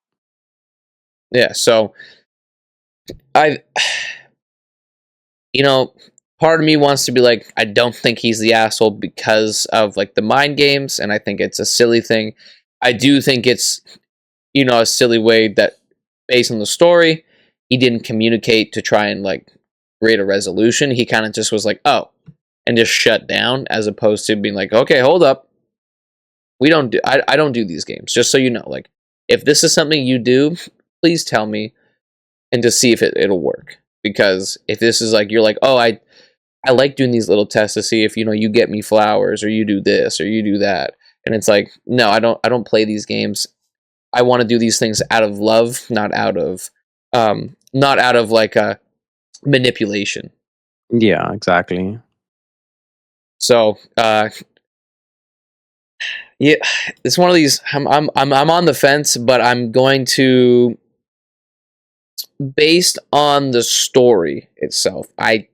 yeah, so I part of me wants to be like, I don't think he's the asshole because of like the mind games, and I think it's a silly thing. I do think it's a silly way that, based on the story, he didn't communicate to try and like create a resolution. He kind of just was like, oh, and just shut down, as opposed to being like, okay, hold up, I don't do these games, just so you know. Like, if this is something you do, please tell me, and to see if it'll work. Because if this is like, you're like, oh, I like doing these little tests to see if you get me flowers, or you do this, or you do that, and it's like, no, I don't play these games. I want to do these things out of love, not out of like a manipulation. Yeah, exactly. So yeah, it's one of these. I'm on the fence, but I'm going to, based on the story itself, I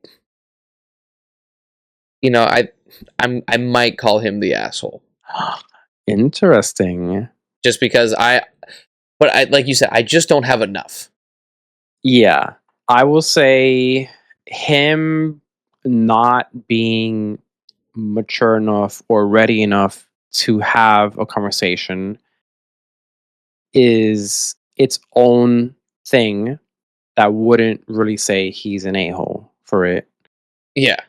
might call him the asshole, Interesting. just because like you said, I just don't have enough. Yeah, I will say him not being mature enough or ready enough to have a conversation is its own thing that wouldn't really say he's an a-hole for it. Yeah.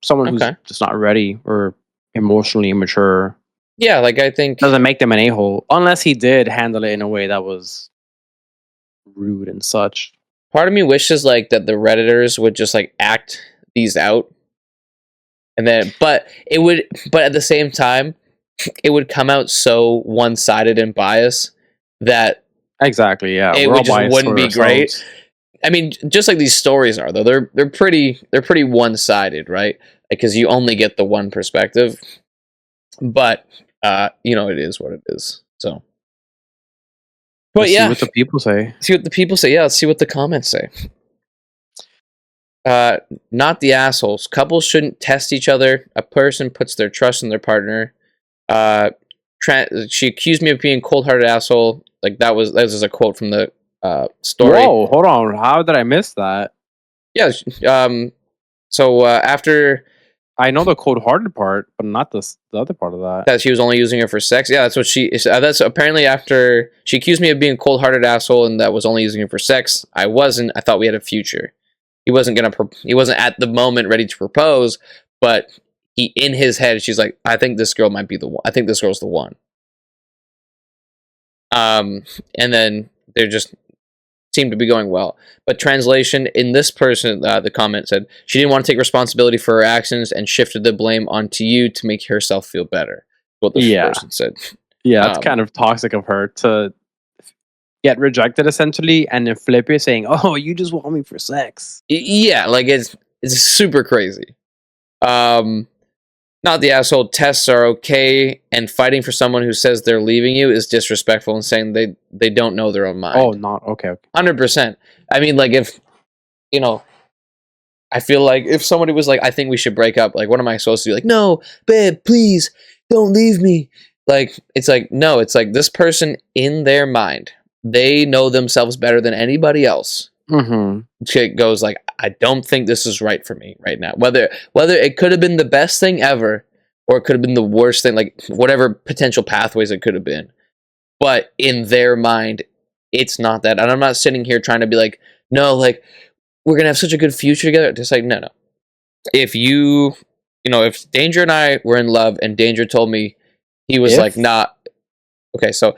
Someone who's Okay. just not ready or emotionally immature Yeah, like, I think doesn't make them an a-hole unless he did handle it in a way that was rude and such. part of me wishes like that the Redditors would just like act these out, and then but at the same time, it would come out so one-sided and biased that Exactly, yeah. it We're all would just biased wouldn't for be great. ourselves. I mean, just like these stories are, though, they're pretty one-sided, right? Because you only get the one perspective. But it is what it is. So, but Let's see yeah, what the people say. see what the people say. Yeah, let's see what the comments say. Not the assholes. Couples shouldn't test each other. A person puts their trust in their partner. She accused me of being a cold-hearted asshole. Like, that was a quote from the story. Whoa, hold on. How did I miss that? Yeah. So after I know the cold-hearted part, but not the other part of that. that she was only using her for sex. Yeah, that's what that's apparently after she accused me of being a cold-hearted asshole and that was only using her for sex. I wasn't. I thought we had a future. He wasn't at the moment ready to propose, but in his head, she's like, I think this girl might be the one. I think this girl's the one. And then they're just seemed to be going well. But translation, in this person, the comment said, she didn't want to take responsibility for her actions and shifted the blame onto you to make herself feel better. What the person said. Yeah, that's kind of toxic of her to get rejected essentially, and then flip it saying, "Oh, you just want me for sex." Yeah, like it's super crazy. Not the asshole. Tests are okay, and fighting for someone who says they're leaving you is disrespectful and saying they don't know their own mind. Oh, not okay. 100%. I mean, like, if I feel like if somebody was like, I think we should break up, like, what am I supposed to do? Like, no, babe, please don't leave me. Like, it's like, no, it's like this person in their mind, they know themselves better than anybody else. Mm-hmm. Chick goes like, I don't think this is right for me right now. Whether it could have been the best thing ever, or it could have been the worst thing, like whatever potential pathways it could have been. But in their mind, it's not that. And I'm not sitting here trying to be like, no, like, we're going to have such a good future together. Just like, no. If if Danger and I were in love and Danger told me he was like, nah. Okay, so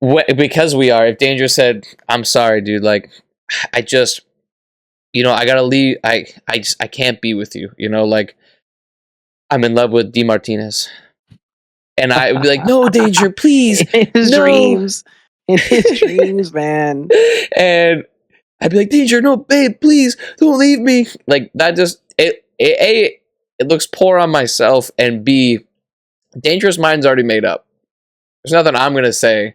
because we are, if Danger said, I'm sorry, dude, like, I gotta leave. I can't be with you. Like I'm in love with D Martinez, and I would be like, no, Danger, please, In his no. dreams. In his dreams, man. And I'd be like, Danger, no, babe, please don't leave me. Like that just it looks poor on myself, and B, Danger's mind's already made up. There's nothing I'm gonna say.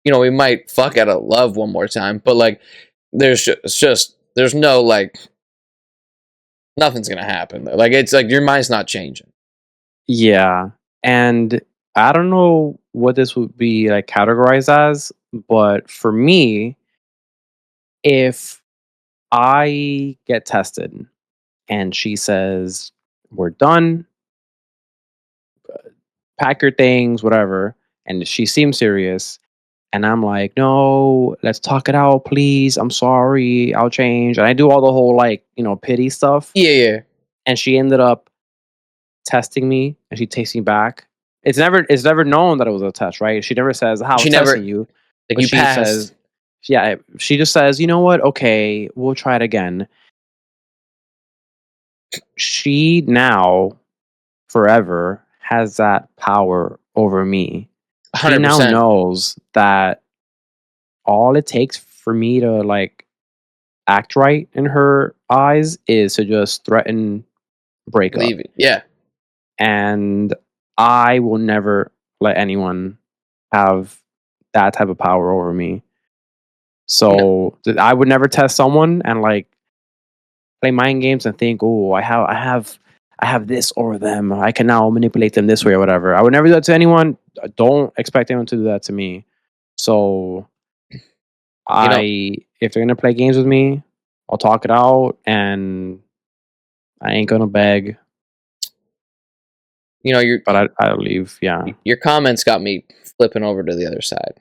We might fuck out of love one more time, but like, there's no like, nothing's gonna happen. Like it's like your mind's not changing. Yeah. And I don't know what this would be like categorized as, but for me, if I get tested and she says, we're done, pack your things, whatever, and she seems serious, and I'm like, no, let's talk it out, please. I'm sorry, I'll change. And I do all the whole like, pity stuff. Yeah. And she ended up testing me and she takes me back. It's never known that it was a test, right? She never says how She was never testing you. like But you she passed. says, yeah, she just says, you know what? Okay, we'll try it again. She now forever has that power over me. She now 100%. knows that all it takes for me to like act right in her eyes is to just threaten breakup. Leave it. Yeah. And I will never let anyone have that type of power over me. So I would never test someone and like play mind games and think, oh, I have this over them. I can now manipulate them this way or whatever. I would never do that to anyone. Don't expect anyone to do that to me. So if they're gonna play games with me, I'll talk it out, and I ain't gonna beg. But I'll leave. Yeah. Your comments got me flipping over to the other side.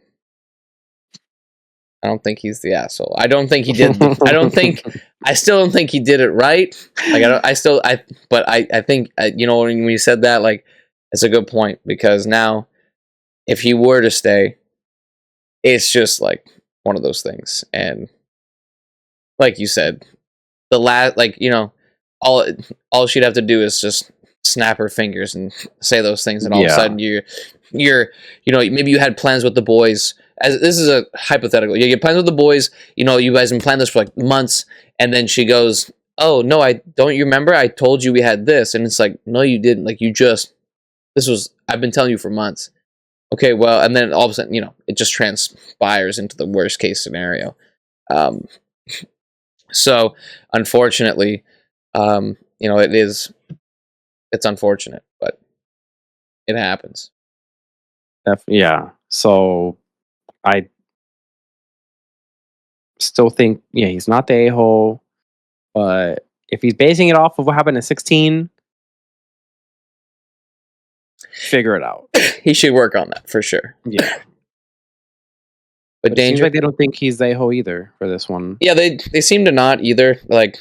I don't think he's the asshole. I don't think he did. I still don't think he did it right. Like but I think when you said that, like, it's a good point, because now if he were to stay, it's just like one of those things, and like you said, the last, like, all she'd have to do is just snap her fingers and say those things, and all of a sudden you're maybe you had plans with the boys. As this is a hypothetical, you get plans with the boys. You guys have been planning this for like months, and then she goes, "Oh no, I don't. You remember? I told you we had this," and it's like, "No, you didn't. Like I've been telling you for months." Okay, well, and then all of a sudden, it just transpires into the worst case scenario. So unfortunately, it's unfortunate, but it happens. Yeah. So I still think, he's not the a-hole, but if he's basing it off of what happened at 16, figure it out. He should work on that for sure. Yeah. But it seems Danger, like they don't think he's the a-hole either for this one. yeah, they seem to not either. Like,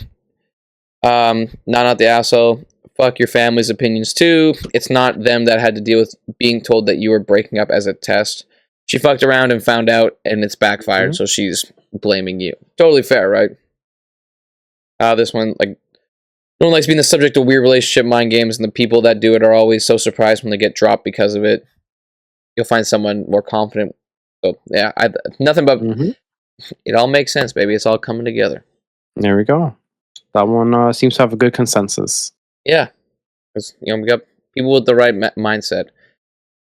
not the asshole. Fuck your family's opinions too. It's not them that had to deal with being told that you were breaking up as a test. She fucked around and found out, and it's backfired, so she's blaming you. Totally fair, right? This one, like, no one likes being the subject of weird relationship mind games, and the people that do it are always so surprised when they get dropped because of it. You'll find someone more confident. So, yeah, nothing but it all makes sense, baby. It's all coming together. There we go. That one seems to have a good consensus. Yeah. Because, we got people with the right mindset.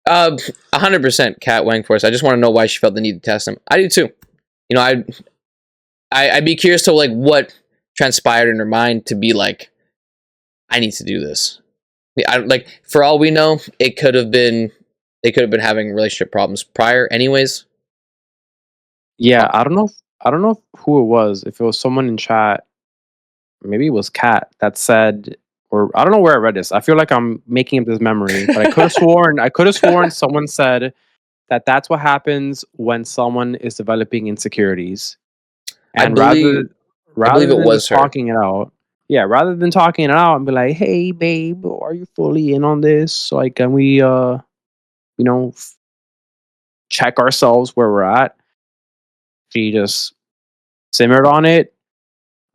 100% Kat Wangforce. I just want to know why she felt the need to test him. I do too. I'd be curious to like what transpired in her mind to be like, I need to do this. Like, for all we know, they could have been having relationship problems prior, anyways. Yeah, I don't know who it was. If it was someone in chat, maybe it was Kat that said, or I don't know where I read this. I feel like I'm making up this memory, but I could have sworn someone said that that's what happens when someone is developing insecurities. And I believe it was her. Talking it out, rather than talking it out and be like, "Hey, babe, are you fully in on this? Like, can we, check ourselves where we're at?" She just simmered on it,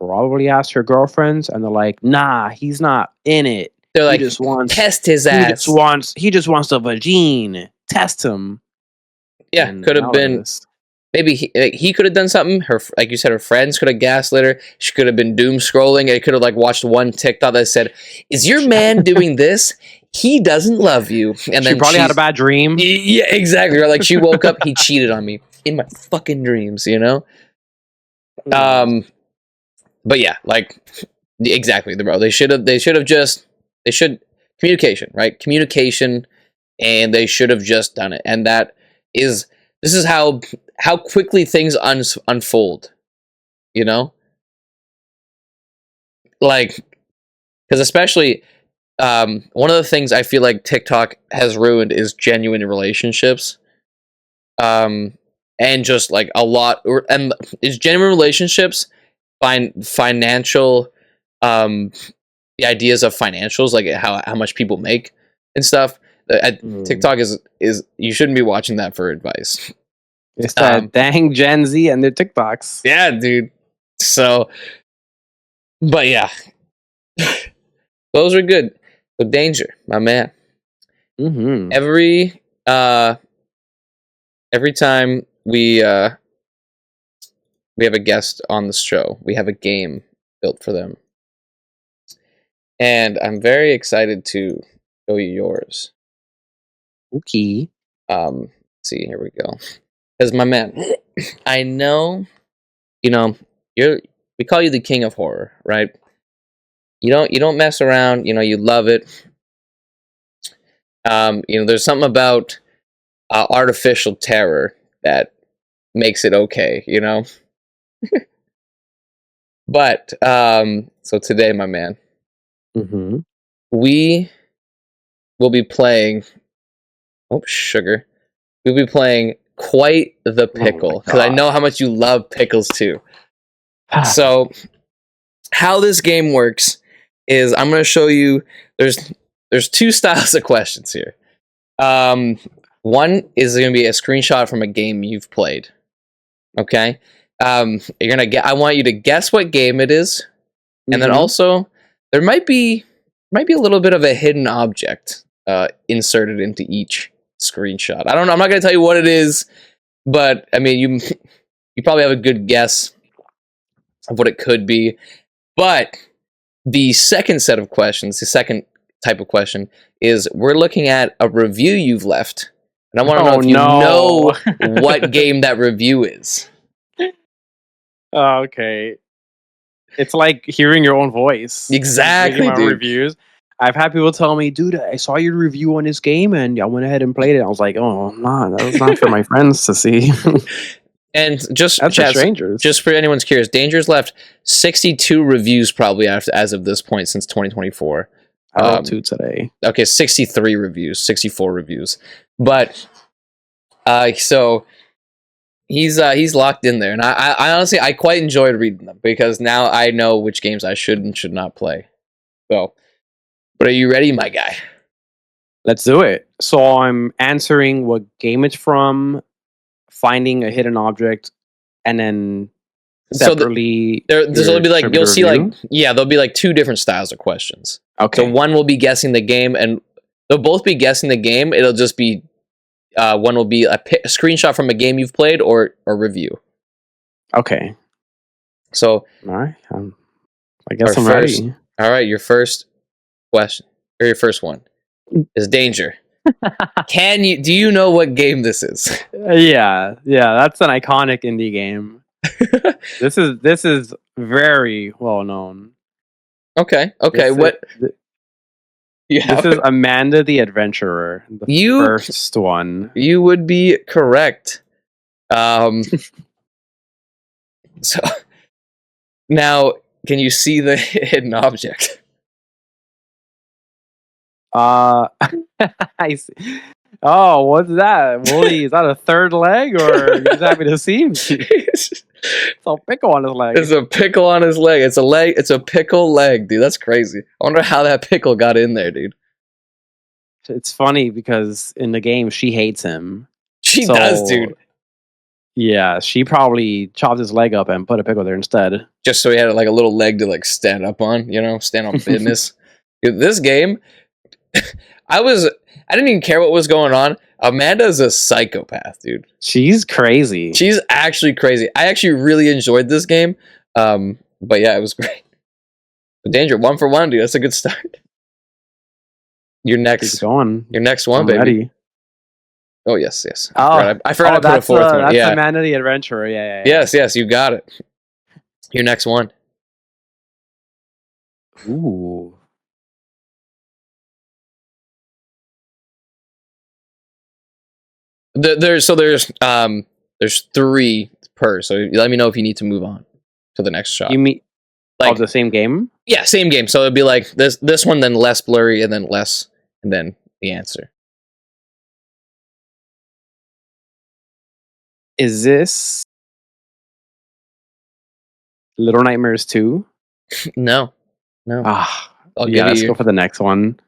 probably asked her girlfriends, and they're like, "Nah, he's not in it. They're He like, just wants, test his he ass. he just wants a vagine. Test him." Yeah, And could have now it been. is. Maybe he could have done something. Her, like you said, her friends could have gaslit her. She could have been doom scrolling. It could have like watched one TikTok that said, "Is your man doing this? He doesn't love you." And She then probably had a bad dream. Yeah, exactly. Or like she woke up, he cheated on me in my fucking dreams. You know. But yeah, like exactly, bro. They should communication, right? Communication, and they should have just done it. And this is how quickly things unfold. You know, like because especially one of the things I feel like TikTok has ruined is genuine relationships. And just like a lot, and is genuine relationships, financial, the ideas of financials, like how much people make and stuff. TikTok is you shouldn't be watching that for advice. It's that dang Gen Z and their TikToks. Yeah, dude. So, but yeah, those are good. So Danger, my man. Mm-hmm. Every time we have a guest on the show, we have a game built for them. And I'm very excited to show you yours. Okay. See, here we go. Because my man, I know, we call you the king of horror, right? You don't mess around, you love it. There's something about artificial terror that makes it okay, But so today, my man, we will be playing. Oh, sugar! We'll be playing Quite the Pickle because I know how much you love pickles too. So, how this game works is I'm going to show you. There's two styles of questions here. One is going to be a screenshot from a game you've played. Okay. You're gonna get. I want you to guess what game it is, and then also there might be a little bit of a hidden object inserted into each screenshot. I don't know. I'm not gonna tell you what it is, but I mean you probably have a good guess of what it could be. But the second set of questions, the second type of question, is we're looking at a review you've left, and I want to know if you know what game that review is. Okay. It's like hearing your own voice. Exactly, dude. Reviews. I've had people tell me, dude, I saw your review on this game and I went ahead and played it. I was like, oh, no, that was not for my friends to see. And just that's for strangers. Just for anyone's curious, Danger's left 62 reviews probably as of this point since 2024. I wrote 2 today. Okay, 63 reviews, 64 reviews. But so he's locked in there, and I honestly I quite enjoyed reading them because now I know which games I should and should not play. So, but are you ready, my guy? Let's do it. So I'm answering what game it's from, finding a hidden object, and then separately. So there'll be like you'll see like there'll be like 2 different styles of questions. Okay. So one will be guessing the game, and they'll both be guessing the game. It'll just be one will be a screenshot from a game you've played or a review. Okay. So, all right. I guess I'm ready. All right, your first question or your first one is Danger. Do you know what game this is? Yeah, that's an iconic indie game. This is very well known. Okay. This is Amanda the Adventurer, the first one. You would be correct. So now, can you see the hidden object? I see. Oh, what's that? Wooly, is that a third leg, or you just happy to see me? It's a pickle on his leg. It's a pickle on his leg. It's a leg. It's a pickle leg, dude. That's crazy. I wonder how that pickle got in there, dude. It's funny because in the game she hates him. She does, dude. Yeah, she probably chopped his leg up and put a pickle there instead. Just so he had like a little leg to like stand up on, stand on business. Dude, this game, I didn't even care what was going on. Amanda's a psychopath, dude. She's crazy. She's actually crazy. I actually really enjoyed this game. But yeah, it was great. Danger, 1 for 1, dude. That's a good start. Your next, Keep going. your next one, I'm baby. ready. Oh yes. Oh, I forgot to put a that's fourth one. that's Yeah. Amanda the Adventurer. Yeah. Yes, you got it. Your next one. Ooh. There's 3 per. So let me know if you need to move on to the next shot. You mean like the same game? Yeah, same game. So it'd be like this one, then less blurry, and then less, and then the answer. Is this Little Nightmares 2? No. I'll give let's go for the next one.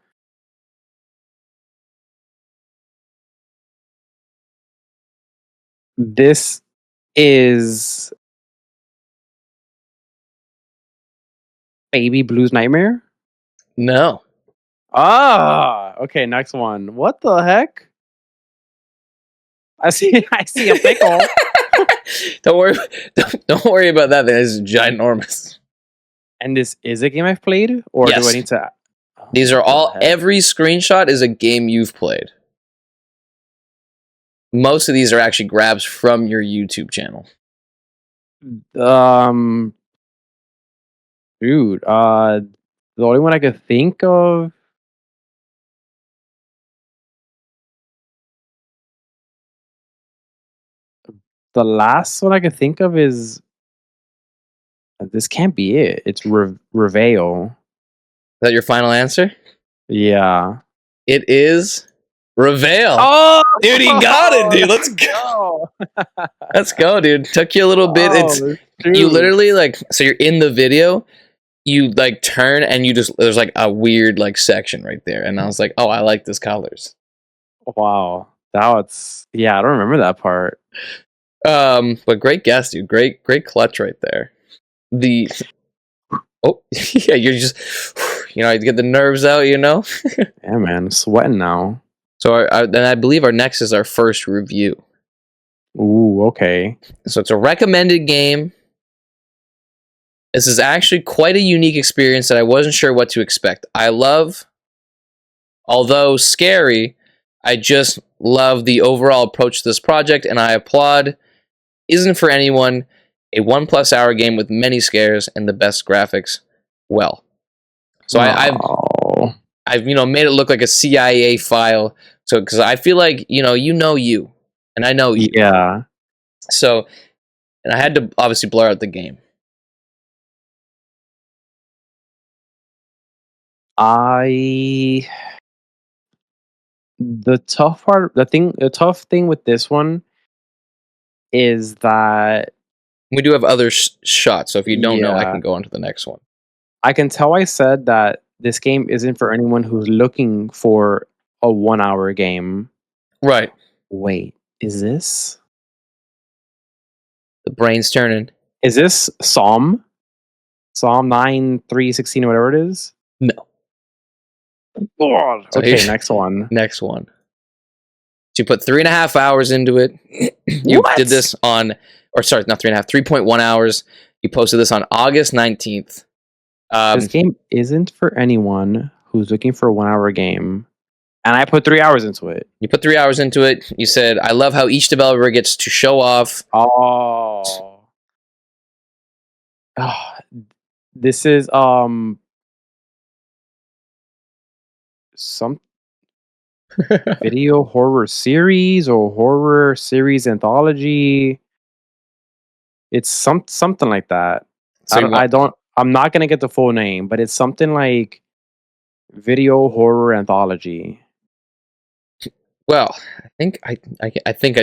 This is Baby Blues Nightmare? No. Okay, next one. What the heck? I see a pickle. Don't worry about that. That is ginormous. And this is a game I've played, or yes. do I need to? These are all. Every screenshot is a game you've played. Most of these are actually grabs from your YouTube channel. Dude, the only one I could think of. The last one I could think of is. This can't be it. It's Reveal. Is that your final answer? Yeah. It is Reveal. Oh, dude, he got it, dude. Let's go. Let's go, dude. Took you a little bit. You literally so you're in the video, you like turn and there's like a weird like section right there, and I was like, oh, I like this colors. Wow, I don't remember that part. But great guess, dude. Great clutch right there. Yeah, you're just you get the nerves out, Yeah, man, I'm sweating now. So then I believe our next is our first review. Ooh, okay. So it's a recommended game. This is actually quite a unique experience that I wasn't sure what to expect. Although scary, I just love the overall approach to this project, and I applaud Isn't For Anyone, a 1+ hour game with many scares and the best graphics. Well, so I've made it look like a CIA file. So because I feel like you, and I know you. Yeah. So, and I had to obviously blur out the game. The tough thing with this one is that we do have other shots. So if you don't know, I can go on to the next one. I can tell I said that this game isn't for anyone who's looking for a 1 hour game. Right. Wait, is this? The brain's turning. Is this Psalm 9:3:16, whatever it is? No. God. Okay, next one. Next one. So you put 3.5 hours into it. You did this on, not 3.5, 3.1 hours. You posted this on August 19th. This game isn't for anyone who's looking for a 1 hour game. And I put 3 hours into it. You put 3 hours into it. You said, I love how each developer gets to show off. This is some video horror series or horror series anthology. It's something like that. So I'm not gonna get the full name, but it's something like video horror anthology. Well, I think I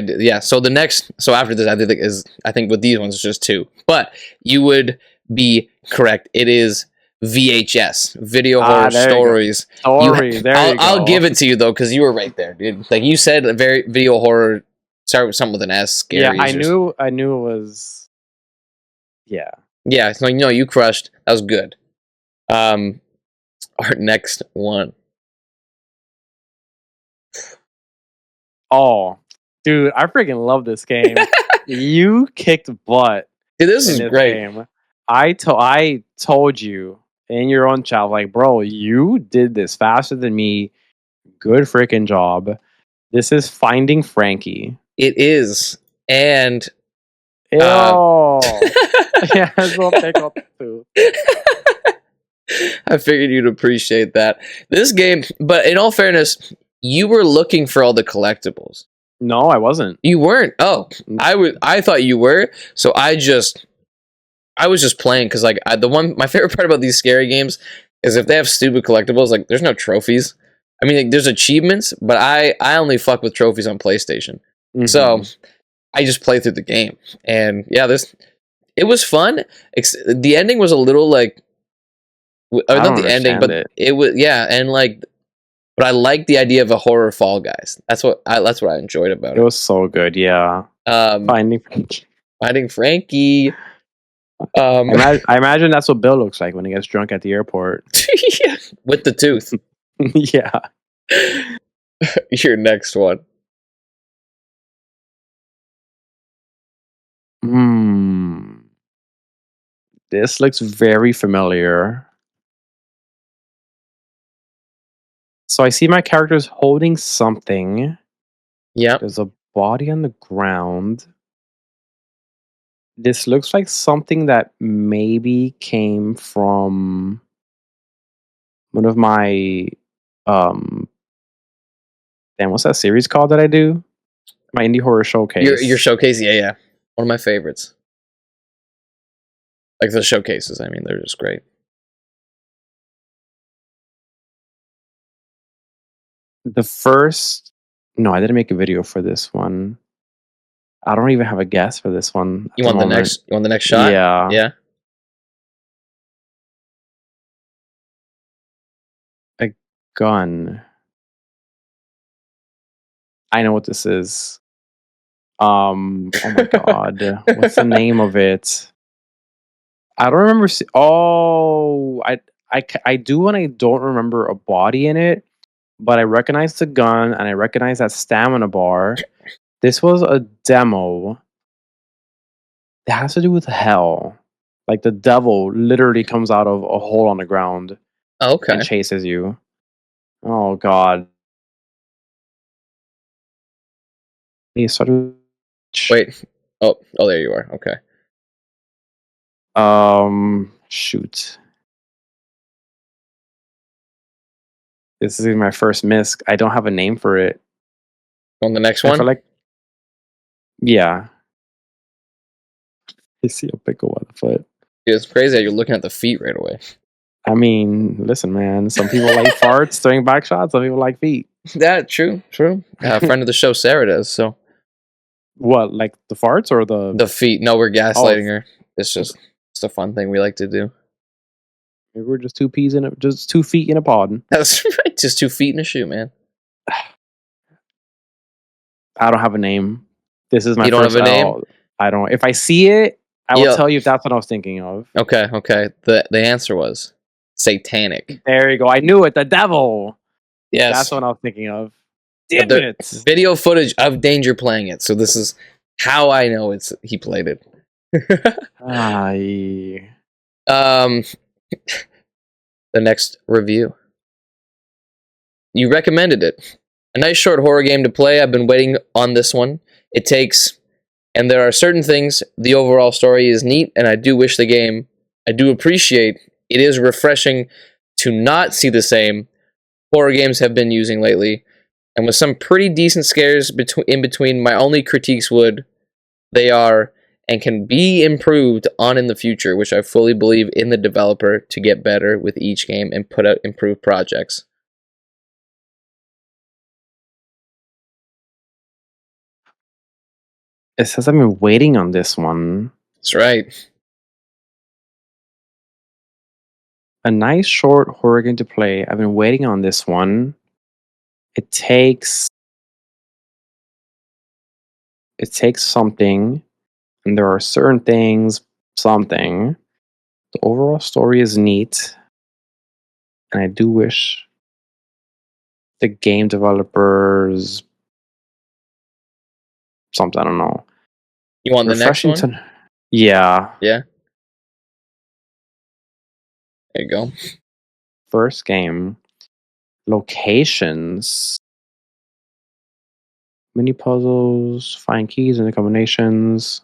did. Yeah. So after this, I think with these ones it's just 2. But you would be correct. It is VHS, video horror stories. I'll give it to you though, because you were right there, dude. Like you said, video horror Start with something with an S. Yeah, Scary. I knew it was. Yeah. Yeah, so no, you crushed. That was good. Our next one. Oh, dude, I freaking love this game. You kicked butt Dude, this in is this great. game. I told you in your own chat, like, bro, you did this faster than me. Good freaking job. This is Finding Frankie. It is, and Ew. Yeah, it's a pickle too. I figured you'd appreciate that. This game, but in all fairness, you were looking for all the collectibles. No, I wasn't. You weren't. Oh, I thought you were. So I was just playing because like my favorite part about these scary games is if they have stupid collectibles. Like there's no trophies. I mean, like, there's achievements, but I only fuck with trophies on PlayStation. Mm-hmm. So I just play through the game, and yeah, it was fun. The ending was a little like, not the ending, but it was and like, but I like the idea of a horror Fall Guys. That's what I enjoyed about it. It was so good, yeah. Finding Frankie. I imagine that's what Bill looks like when he gets drunk at the airport. Yeah, with the tooth. Yeah. Your next one. This looks very familiar. So I see my characters holding something. Yeah. There's a body on the ground. This looks like something that maybe came from one of my what's that series called that I do? My indie horror showcase. Your showcase, yeah. One of my favorites. Like the showcases, I mean, they're just great. No, I didn't make a video for this one. I don't even have a guess for this one. You want the next shot? Yeah. Yeah. A gun. I know what this is. Oh my god. What's the name of it? I don't remember. I do, and I don't remember a body in it, but I recognize the gun and I recognize that stamina bar. This was a demo. It has to do with hell. Like the devil literally comes out of a hole on the ground and chases you. Oh god. He started. Wait. Oh, there you are. Okay. Shoot. This is my first miss. I don't have a name for it. On the next one? I feel like, yeah. I see a pickle on the foot. Dude, it's crazy how you're looking at the feet right away. I mean, listen, man. Some people like farts during back shots. Some people like feet. That true. A friend of the show, Sarah, does. So what, like the farts or the feet? No, we're gaslighting her. It's a fun thing we like to do. Maybe we're just 2 feet in a pod. That's right. Just 2 feet in a shoe, man. I don't have a name. This is my You don't have a name? I don't. If I see it, I will tell you if that's what I was thinking of. Okay. The answer was satanic. There you go. I knew it. The devil. Yes. That's what I was thinking of. Damn it. Video footage of Danger playing it. So this is how I know he played it. The next review. You recommended it. A nice short horror game to play. I've been waiting on this one. And there are certain things. The overall story is neat, and I do appreciate it is refreshing to not see the same horror games have been using lately. And with some pretty decent scares in between, my only critiques they are and can be improved on in the future, which I fully believe in the developer to get better with each game and put out improved projects. It says I've been waiting on this one. That's right. A nice short horror game to play. I've been waiting on this one. It takes it takes something, and there are certain things, something. The overall story is neat, and I do wish the game developers something, I don't know. You want the next Refreshing one? to Yeah. Yeah. There you go. First game. Locations. Mini puzzles, find keys and the combinations.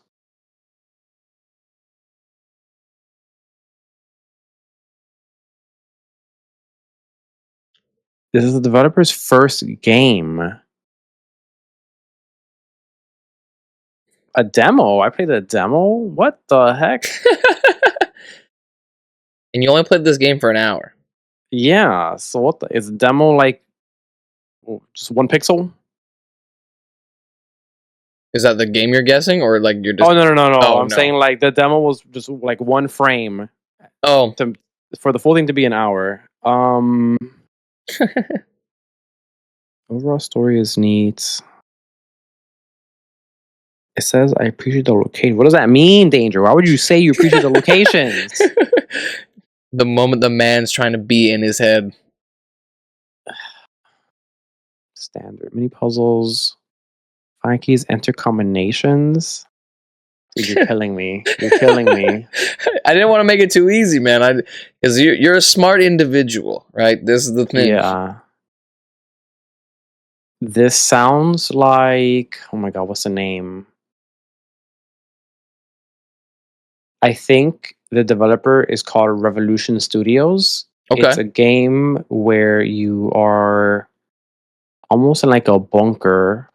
This is the developer's first game. A demo? I played a demo? What the heck? And you only played this game for an hour. Yeah, so what the is a demo like just 1 pixel? Is that the game you're guessing, or like you're just? Oh no. Oh I'm no. saying like the demo was just like 1 frame Oh. for the full thing to be an hour. Overall story is neat. It says I appreciate the location. What does that mean, Danger? Why would you say you appreciate the locations? The moment the man's trying to be in his head. Standard mini puzzles. Find keys, enter combinations. Dude, you're killing me. You're killing me. I didn't want to make it too easy, man. Because you're a smart individual, right? This is the thing. Yeah. This sounds like, oh my god, what's the name? I think the developer is called Revolution Studios. Okay. It's a game where you are almost in like a bunker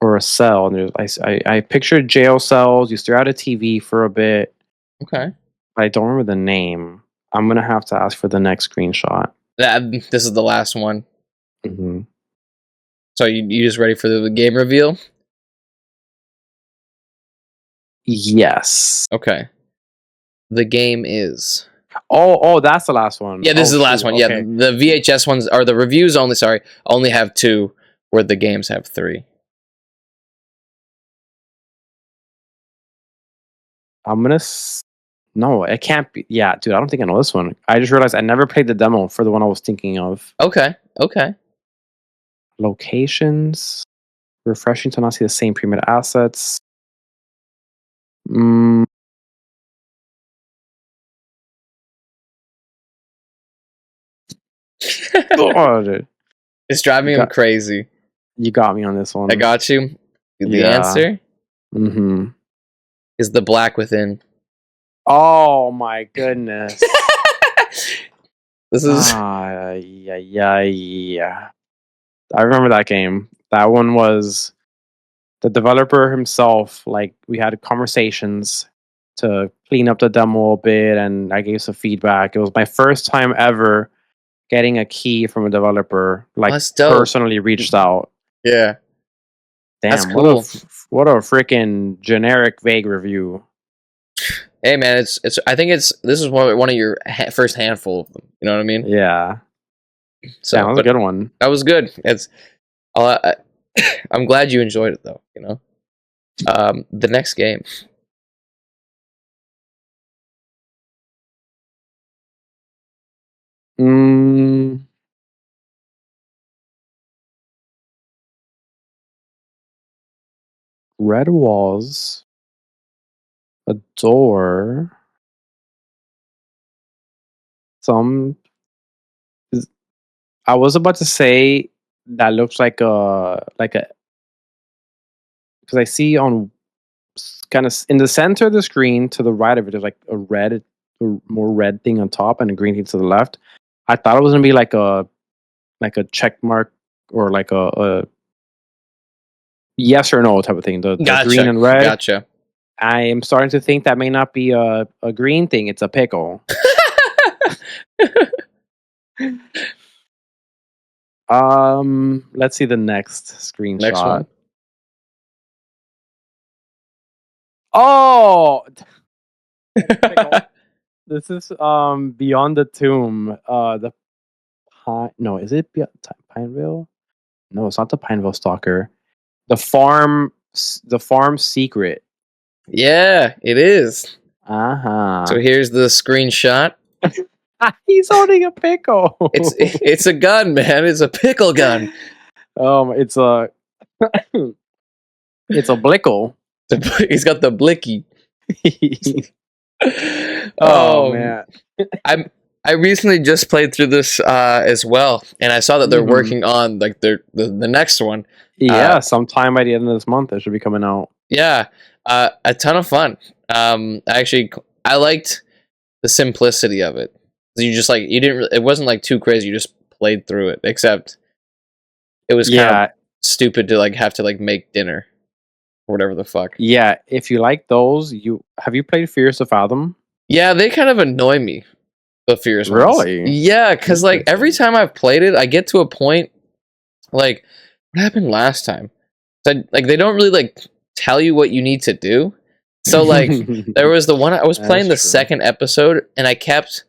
or a cell. And I pictured jail cells. You stare at a TV for a bit. Okay. I don't remember the name. I'm gonna have to ask for the next screenshot. This is the last one. Mm-hmm. So you just ready for the game reveal? Yes. Okay. The game is. Oh, that's the last one. Yeah, this is the last one. Okay. Yeah, the VHS ones are the reviews only. Sorry, only have 2, where the games have 3. I'm gonna. No, it can't be. Yeah, dude, I don't think I know this one. I just realized I never played the demo for the one I was thinking of. Okay. Locations. Refreshing to not see the same primitive assets. Mm. Oh, dude. It's driving him crazy. You got me on this one. I got you. The Yeah. answer Mm-hmm. is The Black Within. Oh my goodness. This is. Yeah. I remember that game. That one was the developer himself. Like, we had conversations to clean up the demo a bit, and I gave some feedback. It was my first time ever getting a key from a developer. Like, That's dope. personally reached out. Yeah. Damn, That's cool. What a freaking generic, vague review. Hey man, it's. I think this is one of your first handful of them. You know what I mean? Yeah. So that was a good one. That was good. It's. I'm glad you enjoyed it though. You know. The next game. Red walls. A door. I was about to say that looks like a because I see on kind of in the center of the screen to the right of it, there's like a more red thing on top and a green thing to the left. I thought it was gonna be like a check mark or like a yes or no type of thing. The Gotcha. green and red. Gotcha. I am starting to think that may not be a green thing. It's a pickle. Let's see the next screenshot. Next one. Oh, this is Beyond the Tomb. The Pine. No, is it Pineville? No, it's not the Pineville Stalker. The farm secret. Yeah, it is. Uh-huh. So here's the screenshot. He's holding a pickle. It's a gun, man. It's a pickle gun. It's a it's a blickle. He's got the blicky. Oh man. I recently just played through this as well, and I saw that they're working on like the next one. Yeah, sometime by the end of this month it should be coming out. Yeah, a ton of fun. I liked the simplicity of it. You just like you didn't. It wasn't like too crazy. You just played through it. Except it was kind of stupid to like have to like make dinner or whatever the fuck. Yeah, if you like those, have you played Fears to Fathom? Yeah, they kind of annoy me. The Fears ones. Really? Yeah, because like every time I've played it, I get to a point like what happened last time. So, like they don't really like tell you what you need to do. So like there was the one I was playing the second episode, and I kept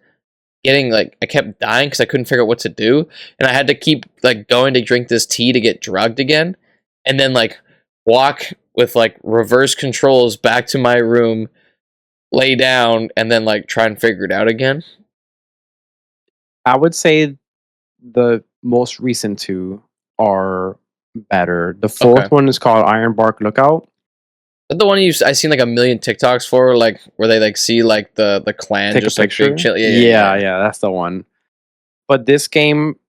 getting like I kept dying because I couldn't figure out what to do, and I had to keep like going to drink this tea to get drugged again, and then like walk with like reverse controls back to my room, lay down, and then like try and figure it out again. I would say the most recent two are better. The fourth one is called Ironbark Lookout. Is that the one I seen like a million TikToks for, like where they like see like the clan take just a like picture. Big chill. Yeah, that's the one. But this game,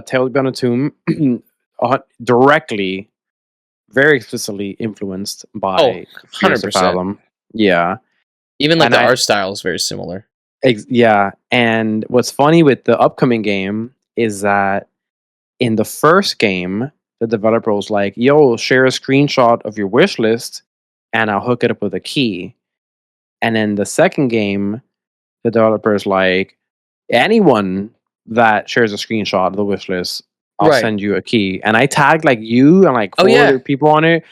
Tales Beyond the Tomb, directly, very explicitly influenced by 100%. Yeah, even like the art style is very similar. Yeah, and what's funny with the upcoming game is that in the first game, the developer was like, "Yo, share a screenshot of your wish list, and I'll hook it up with a key." And then the second game, the developer is like, "Anyone that shares a screenshot of the wish list, I'll send you a key." And I tagged like you and like 4 other people on it.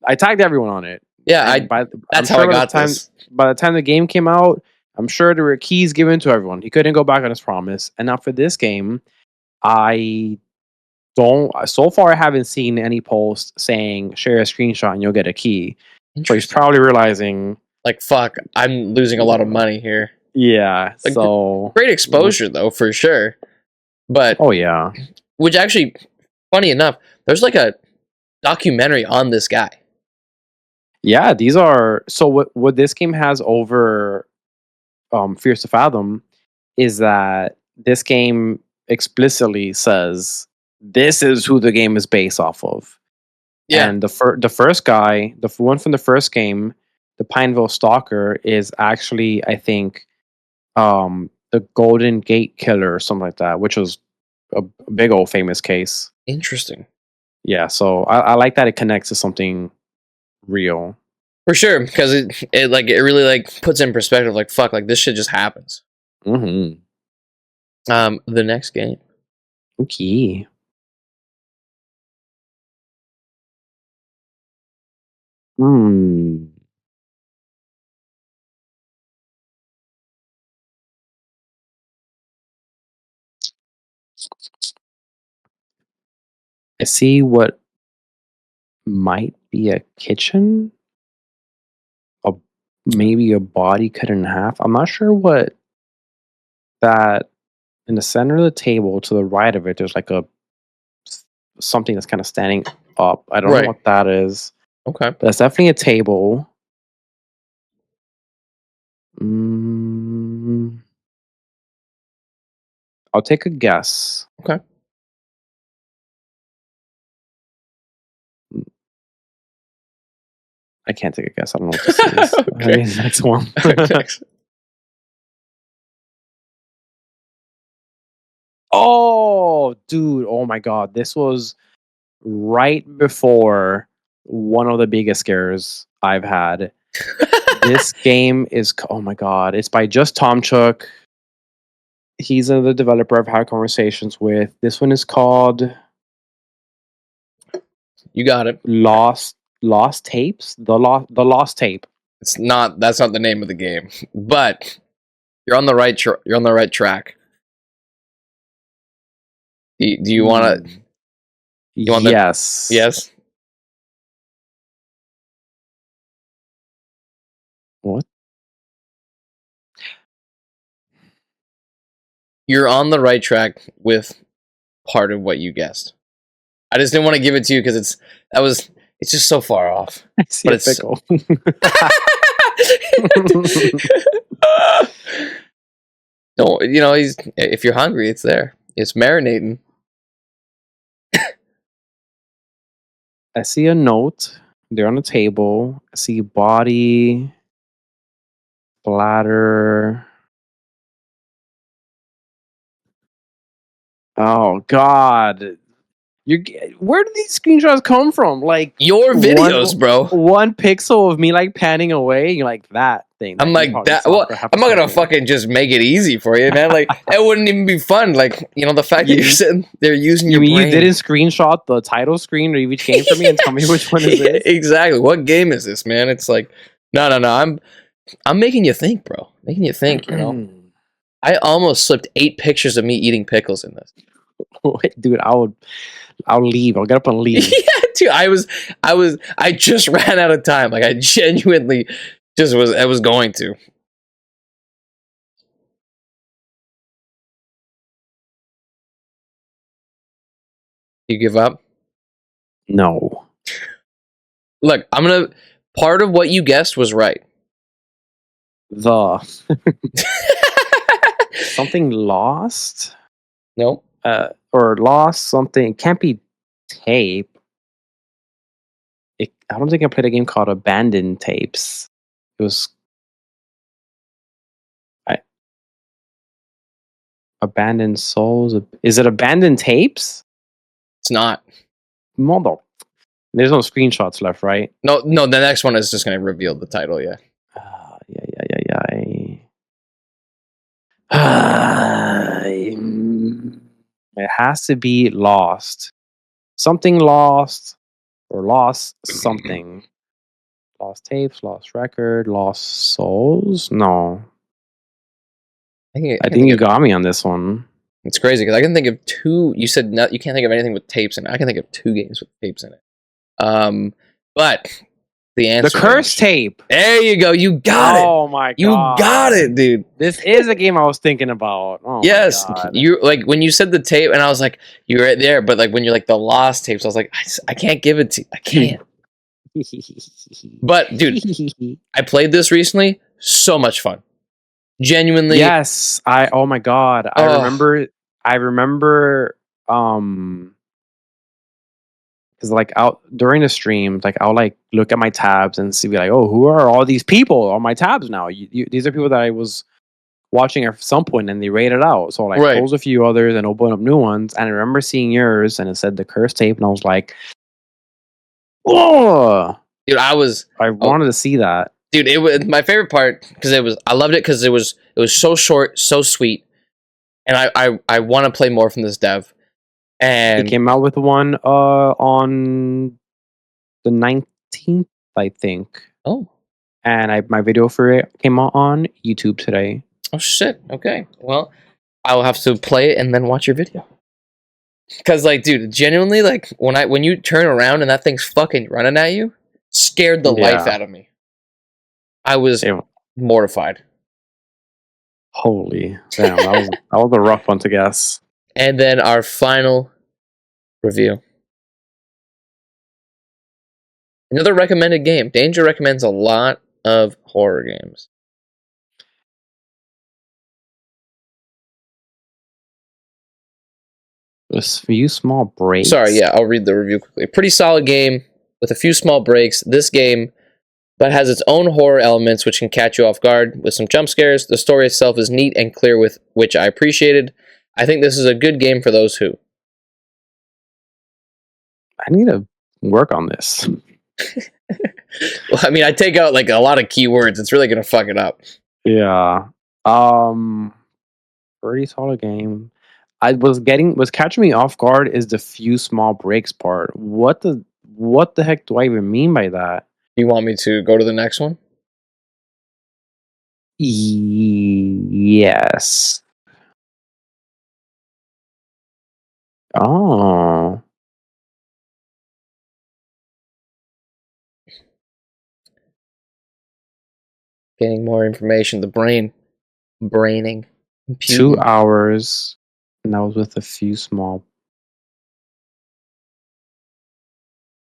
I tagged everyone on it. Yeah, that's how I got this. By the time the game came out, I'm sure there were keys given to everyone. He couldn't go back on his promise. And now for this game, so far I haven't seen any post saying share a screenshot and you'll get a key. So he's probably realizing like, fuck, I'm losing a lot of money here. Yeah. Like, so great exposure though, for sure. But oh yeah. Which actually, funny enough, there's like a documentary on this guy. Yeah, these are what this game has over Fears to Fathom is that this game explicitly says this is who the game is based off of. Yeah. And the first guy, the one from the first game, the Pineville Stalker, is actually, I think, the Golden Gate Killer or something like that, which was a big old famous case. Interesting. Yeah, so I like that it connects to something real. For sure, because it really like puts in perspective, like fuck, like this shit just happens. Mm-hmm. The next game. Okay. I see what might be a kitchen. Maybe a body cut in half. I'm not sure what that in the center of the table to the right of it. There's like something that's kind of standing up. I don't know what that is. Okay, but that's definitely a table. I'll take a guess. Okay. I can't take a guess. I don't know what this is. Okay. I mean, next one. Oh, dude. Oh my God. This was right before one of the biggest scares I've had. This game is, oh my God. It's by Just Tomchuk. He's the developer I've had conversations with. This one is called... You got it. Lost Tapes? The Lost Tape. It's not. That's not the name of the game, but you're on the right. You're on the right track. Do you want to? Yes. Yes. What? You're on the right track with part of what you guessed. I just didn't want to give it to you because it's just so far off. I see But a it's pickle. Don't if you're hungry, it's there. It's marinating. I see a note. They're on the table. I see body, bladder. Oh God! Where do these screenshots come from? Like Your videos, bro. one pixel of me like panning away. You're like that thing. I'm you like probably that. saw Well, for half a I'm not gonna second. fucking just make it easy for you, man. Like that wouldn't even be fun. Like the fact that you're sitting there using You your mean brain. you didn't screenshot the title screen or each game for me and tell me which one is this? Exactly. What game is this, man? It's like, no. I'm making you think, bro. Making you think. I almost slipped 8 pictures of me eating pickles in this. Dude, I'll leave. I'll get up and leave. Yeah, dude. I just ran out of time. Like I genuinely I was going to. You give up? No. Look, part of what you guessed was right. Something lost? Nope. Or lost something. It can't be tape. I don't think I played a game called Abandoned Tapes. It was Abandoned Souls. Is it Abandoned Tapes? It's not. Mother. There's no screenshots left, right? No. The next one is just going to reveal the title. Yeah. It has to be lost. Something lost or lost something. Lost tapes, lost record, lost souls. No, I think you got me on this one. It's crazy because I can think of 2. You said you can't think of anything with tapes in it. I can think of 2 games with tapes in it. But the answer. The Curse Tape. There you go. You got it. Oh my god. You got it, dude. This is a game I was thinking about. Oh yes. My god. You like when you said the tape, and I was like, you're right there. But like when you're like the lost tapes, I was like, I can't give it to you. I can't. But dude, I played this recently. So much fun. Genuinely. Yes. Oh my god. I remember because like out during the stream, like I'll like look at my tabs and see like, oh, who are all these people on my tabs now? These are people that I was watching at some point and they rated out. So like close a few others and open up new ones. And I remember seeing yours and it said the Curse Tape, and I was like, oh, dude, I wanted to see that. Dude, it was my favorite part because I loved it because it was so short, so sweet, and I want to play more from this dev. And he came out with one on the 19th, I think. Oh, and my video for it came out on YouTube today. Oh shit! Okay, well, I will have to play it and then watch your video. Because like, dude, genuinely, like when you turn around and that thing's fucking running at you, scared the life out of me. I was mortified. Holy damn, that was a rough one to guess. And then our final review. Another recommended game. Danger recommends a lot of horror games. A few small breaks. Sorry, yeah, I'll read the review quickly. Pretty solid game with a few small breaks. This game but has its own horror elements which can catch you off guard with some jump scares. The story itself is neat and clear, with which I appreciated. I think this is a good game for those who. I need to work on this. Well, I mean, I take out like a lot of keywords. It's really gonna fuck it up. Yeah. Pretty solid game. Was catching me off guard is the few small breaks part. What the heck do I even mean by that? You want me to go to the next one? Yes. Oh. Getting more information. The braining. 2 Computing. hours, and that was with a few small.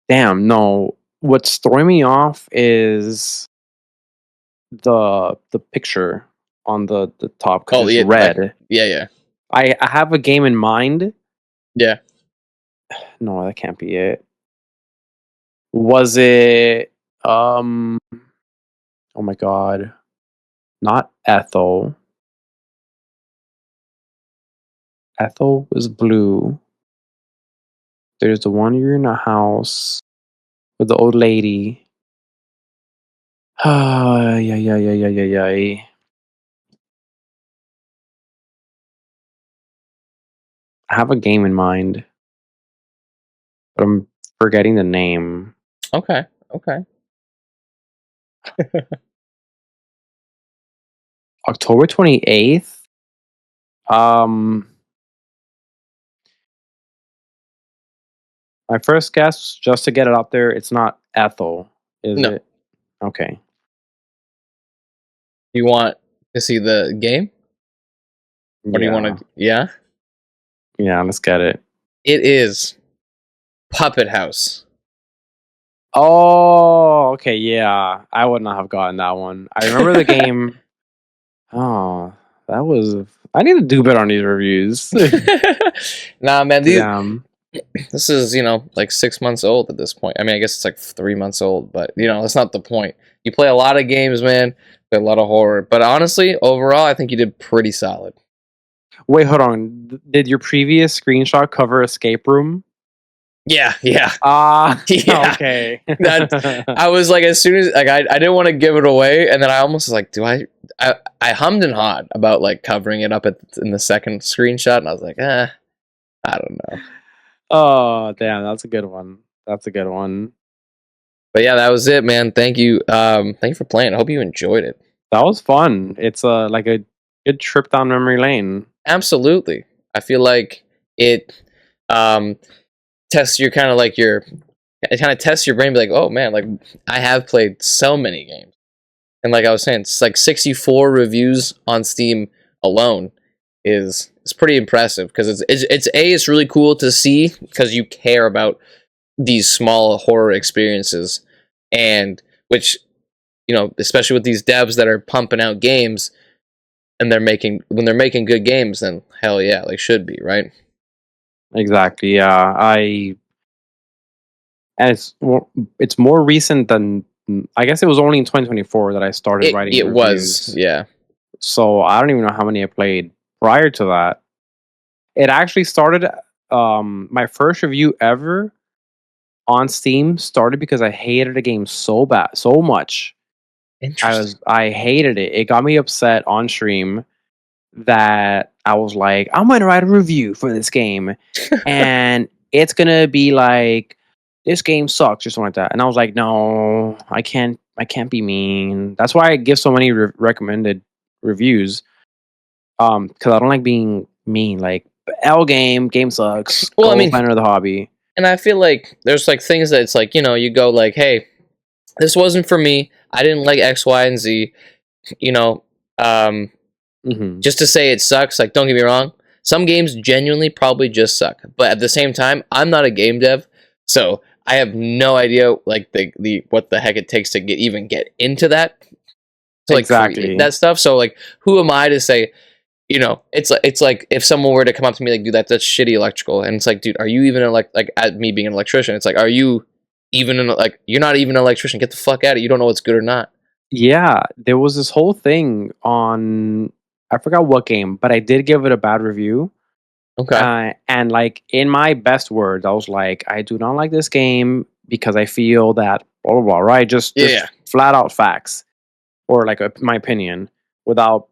Damn, no. What's throwing me off is the picture on the top because Oh, it's yeah. red. Yeah. I have a game in mind. Yeah. No, that can't be it. Was it oh my god. Not Ethel. Ethel was blue. There's the one you're in a house with the old lady. Yeah. I have a game in mind, but I'm forgetting the name. Okay. October 28th. Um, my first guess, just to get it out there, it's not Ethel, is No. it? Okay. You want to see the game? Or do you want Yeah. to? Yeah. Yeah, let's get it. It is Puppet House. Oh, okay, yeah. I would not have gotten that one. I remember the game. Oh, that was. I need to do better on these reviews. Nah, man. Damn. This is, like 6 months old at this point. I mean, I guess it's like 3 months old, but that's not the point. You play a lot of games, man. Play a lot of horror, but honestly, overall, I think you did pretty solid. Wait, hold on. Did your previous screenshot cover escape room? Yeah. Ah, Yeah. okay. I was like, as soon as like I didn't want to give it away, and then I almost was like, I hummed and hawed about like covering it up in the second screenshot, and I was like, I don't know. Oh, damn, that's a good one. That's a good one. But yeah, that was it, man. Thank you. Thank you for playing. I hope you enjoyed it. That was fun. It's like a good trip down memory lane. Absolutely. I feel like it tests your kind of like your it kind of tests your brain, be like, oh man, like I have played so many games. And like I was saying, it's like 64 reviews on Steam alone is pretty impressive because it's really cool to see because you care about these small horror experiences, and which especially with these devs that are pumping out games and when they're making good games, then hell yeah, like should be, right? Exactly. Yeah. And it's more recent than, I guess it was only in 2024 that I started writing It reviews. was, yeah. So I don't even know how many I played prior to that. It actually started. My first review ever on Steam started because I hated the game so much. Interesting. I hated it. It got me upset on stream that I was like, I'm gonna write a review for this game, and it's gonna be like, this game sucks or something like that. And I was like, no, I can't be mean. That's why I give so many recommended reviews. Because I don't like being mean. Like, game sucks. Well, I Go mean, find another hobby. and I feel like there's like things that it's like, you go like, hey, this wasn't for me. I didn't like X, Y, and Z. You know, um, just to say it sucks. Like, don't get me wrong. Some games genuinely probably just suck. But at the same time, I'm not a game dev, so I have no idea like the what the heck it takes to get into that. To like Exactly. create that stuff. So like, who am I to say? It's like if someone were to come up to me like, dude, that's shitty electrical, and it's like, dude, are you even like at me being an electrician? It's like, are you even like you're not even an electrician? Get the fuck out of it. You don't know what's good or not. Yeah, there was this whole thing on, I forgot what game, but I did give it a bad review. Okay. And like, in my best words, I was like, I do not like this game because I feel that blah blah blah. Right? Just flat out facts, or like my opinion, without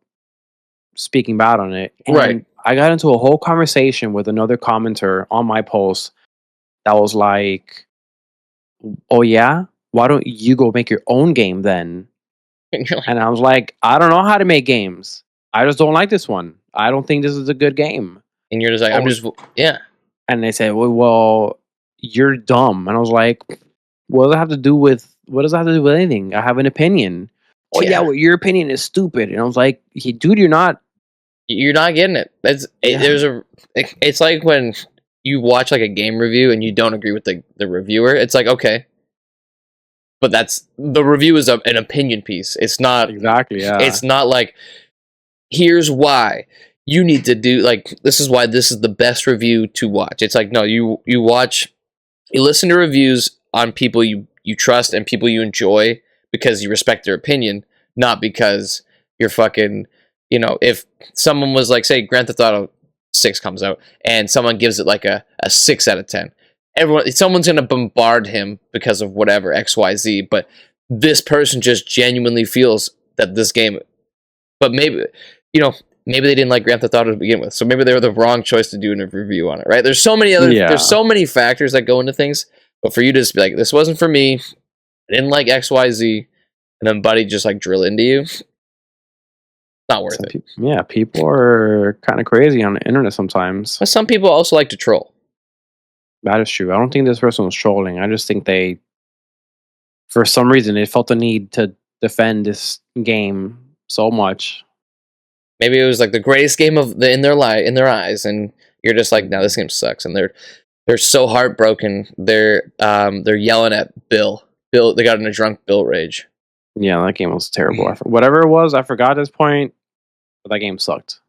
speaking bad on it. And Right. I got into a whole conversation with another commenter on my post that was like, oh yeah, why don't you go make your own game then? And you're like, And I was like, I don't know how to make games. I just don't like this one. I don't think this is a good game. and you're just like, yeah. And they said, well, you're dumb. And I was like, what does that have to do with anything? I have an opinion. oh yeah, well, your opinion is stupid. And I was like, dude, you're not getting it. It's like when you watch like a game review and you don't agree with the reviewer. It's like, okay, but that's the review is an opinion piece. It's not exactly. Yeah, it's not like, here's why you need to do, like, this is why this is the best review to watch. It's like, no, you listen to reviews on people you trust and people you enjoy because you respect their opinion, not because you're fucking, if someone was like, say Grand Theft Auto 6 comes out and someone gives it like a 6 out of 10, someone's going to bombard him because of whatever XYZ, but this person just genuinely feels that this game, but maybe they didn't like Grand Theft Auto to begin with, so maybe they were the wrong choice to do a review on it, right? There's so many factors that go into things, but for you to just be like, this wasn't for me, I didn't like XYZ, and then buddy just like drill into you, not worth it. Yeah, people are kind of crazy on the internet sometimes. But some people also like to troll. That is true. I don't think this person was trolling. I just think they, for some reason, they felt the need to defend this game so much. Maybe it was like the greatest game in their eyes, and you're just like, no, this game sucks, and they're so heartbroken. They're yelling at Bill. They got in a drunk Bill rage. Yeah, that game was terrible. Whatever it was, I forgot at this point, but that game sucked.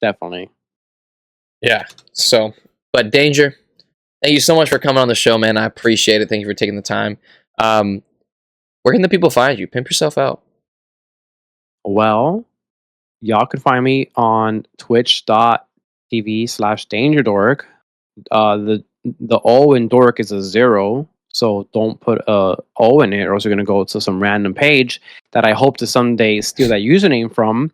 Definitely. Yeah. So, but Danger, thank you so much for coming on the show, man. I appreciate it. Thank you for taking the time. Where can the people find you? Pimp yourself out. Well, y'all can find me on twitch.tv/Dangerd0rk. The O in dork is a 0. So don't put a O in it, or else you're going to go to some random page that I hope to someday steal that username from.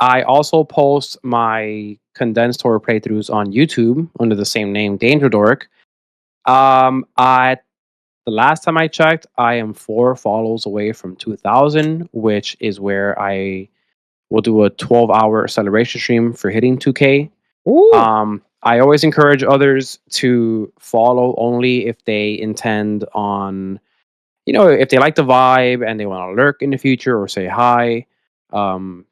I also post my condensed horror playthroughs on YouTube under the same name, Dangerd0rk. The last time I checked, I am 4 follows away from 2,000, which is where I will do a 12-hour celebration stream for hitting 2K. Ooh. I always encourage others to follow only if they intend on, if they like the vibe and they want to lurk in the future or say hi. Don't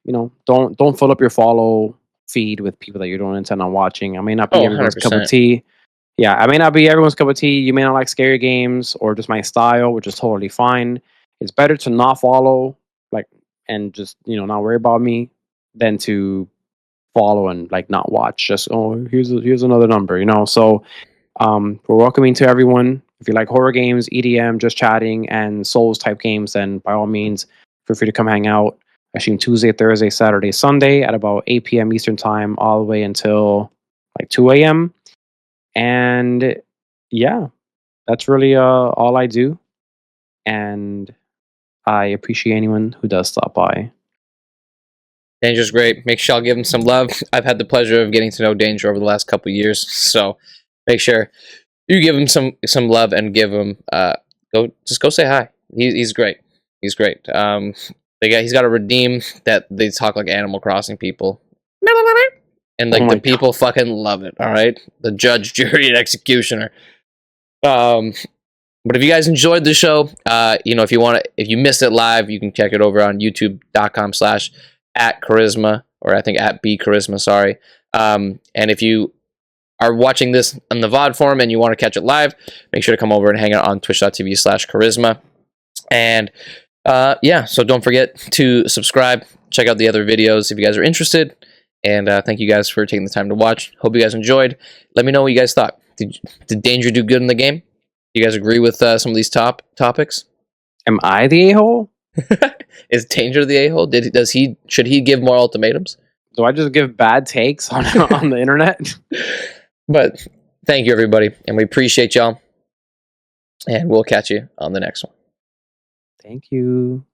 fill up your follow feed with people that you don't intend on watching. I may not be everyone's 100%. cup of tea. Yeah, I may not be everyone's cup of tea. You may not like scary games or just my style, which is totally fine. It's better to not follow, and just not worry about me, than to follow and not watch. Just here's another number, So we're welcoming to everyone. If you like horror games, EDM, just chatting, and Souls type games, then by all means feel free to come hang out. I stream Tuesday, Thursday, Saturday, Sunday at about 8 p.m. Eastern time, all the way until 2 a.m. And yeah, that's really all I do. And I appreciate anyone who does stop by. Danger's great. Make sure I'll give him some love. I've had the pleasure of getting to know Danger over the last couple of years, so make sure you give him some love and give him go say hi. He's great. He's great. He's got to redeem that they talk like Animal Crossing people, and the people fucking love it. All right, the judge, jury, and executioner. But if you guys enjoyed the show, if you missed it live, you can check it over on youtube.com/@Koryzma, or I think @BKoryzma, sorry. And if you are watching this on the VOD form and you want to catch it live, make sure to come over and hang out on twitch.tv/Koryzma. And so don't forget to subscribe, check out the other videos if you guys are interested. And thank you guys for taking the time to watch. Hope you guys enjoyed. Let me know what you guys thought. Did Danger do good in the game? You guys agree with some of these topics? Am I the a-hole? Is Danger the a-hole? Should he give more ultimatums? Do I just give bad takes on the internet? But thank you, everybody, and we appreciate y'all. And we'll catch you on the next one. Thank you.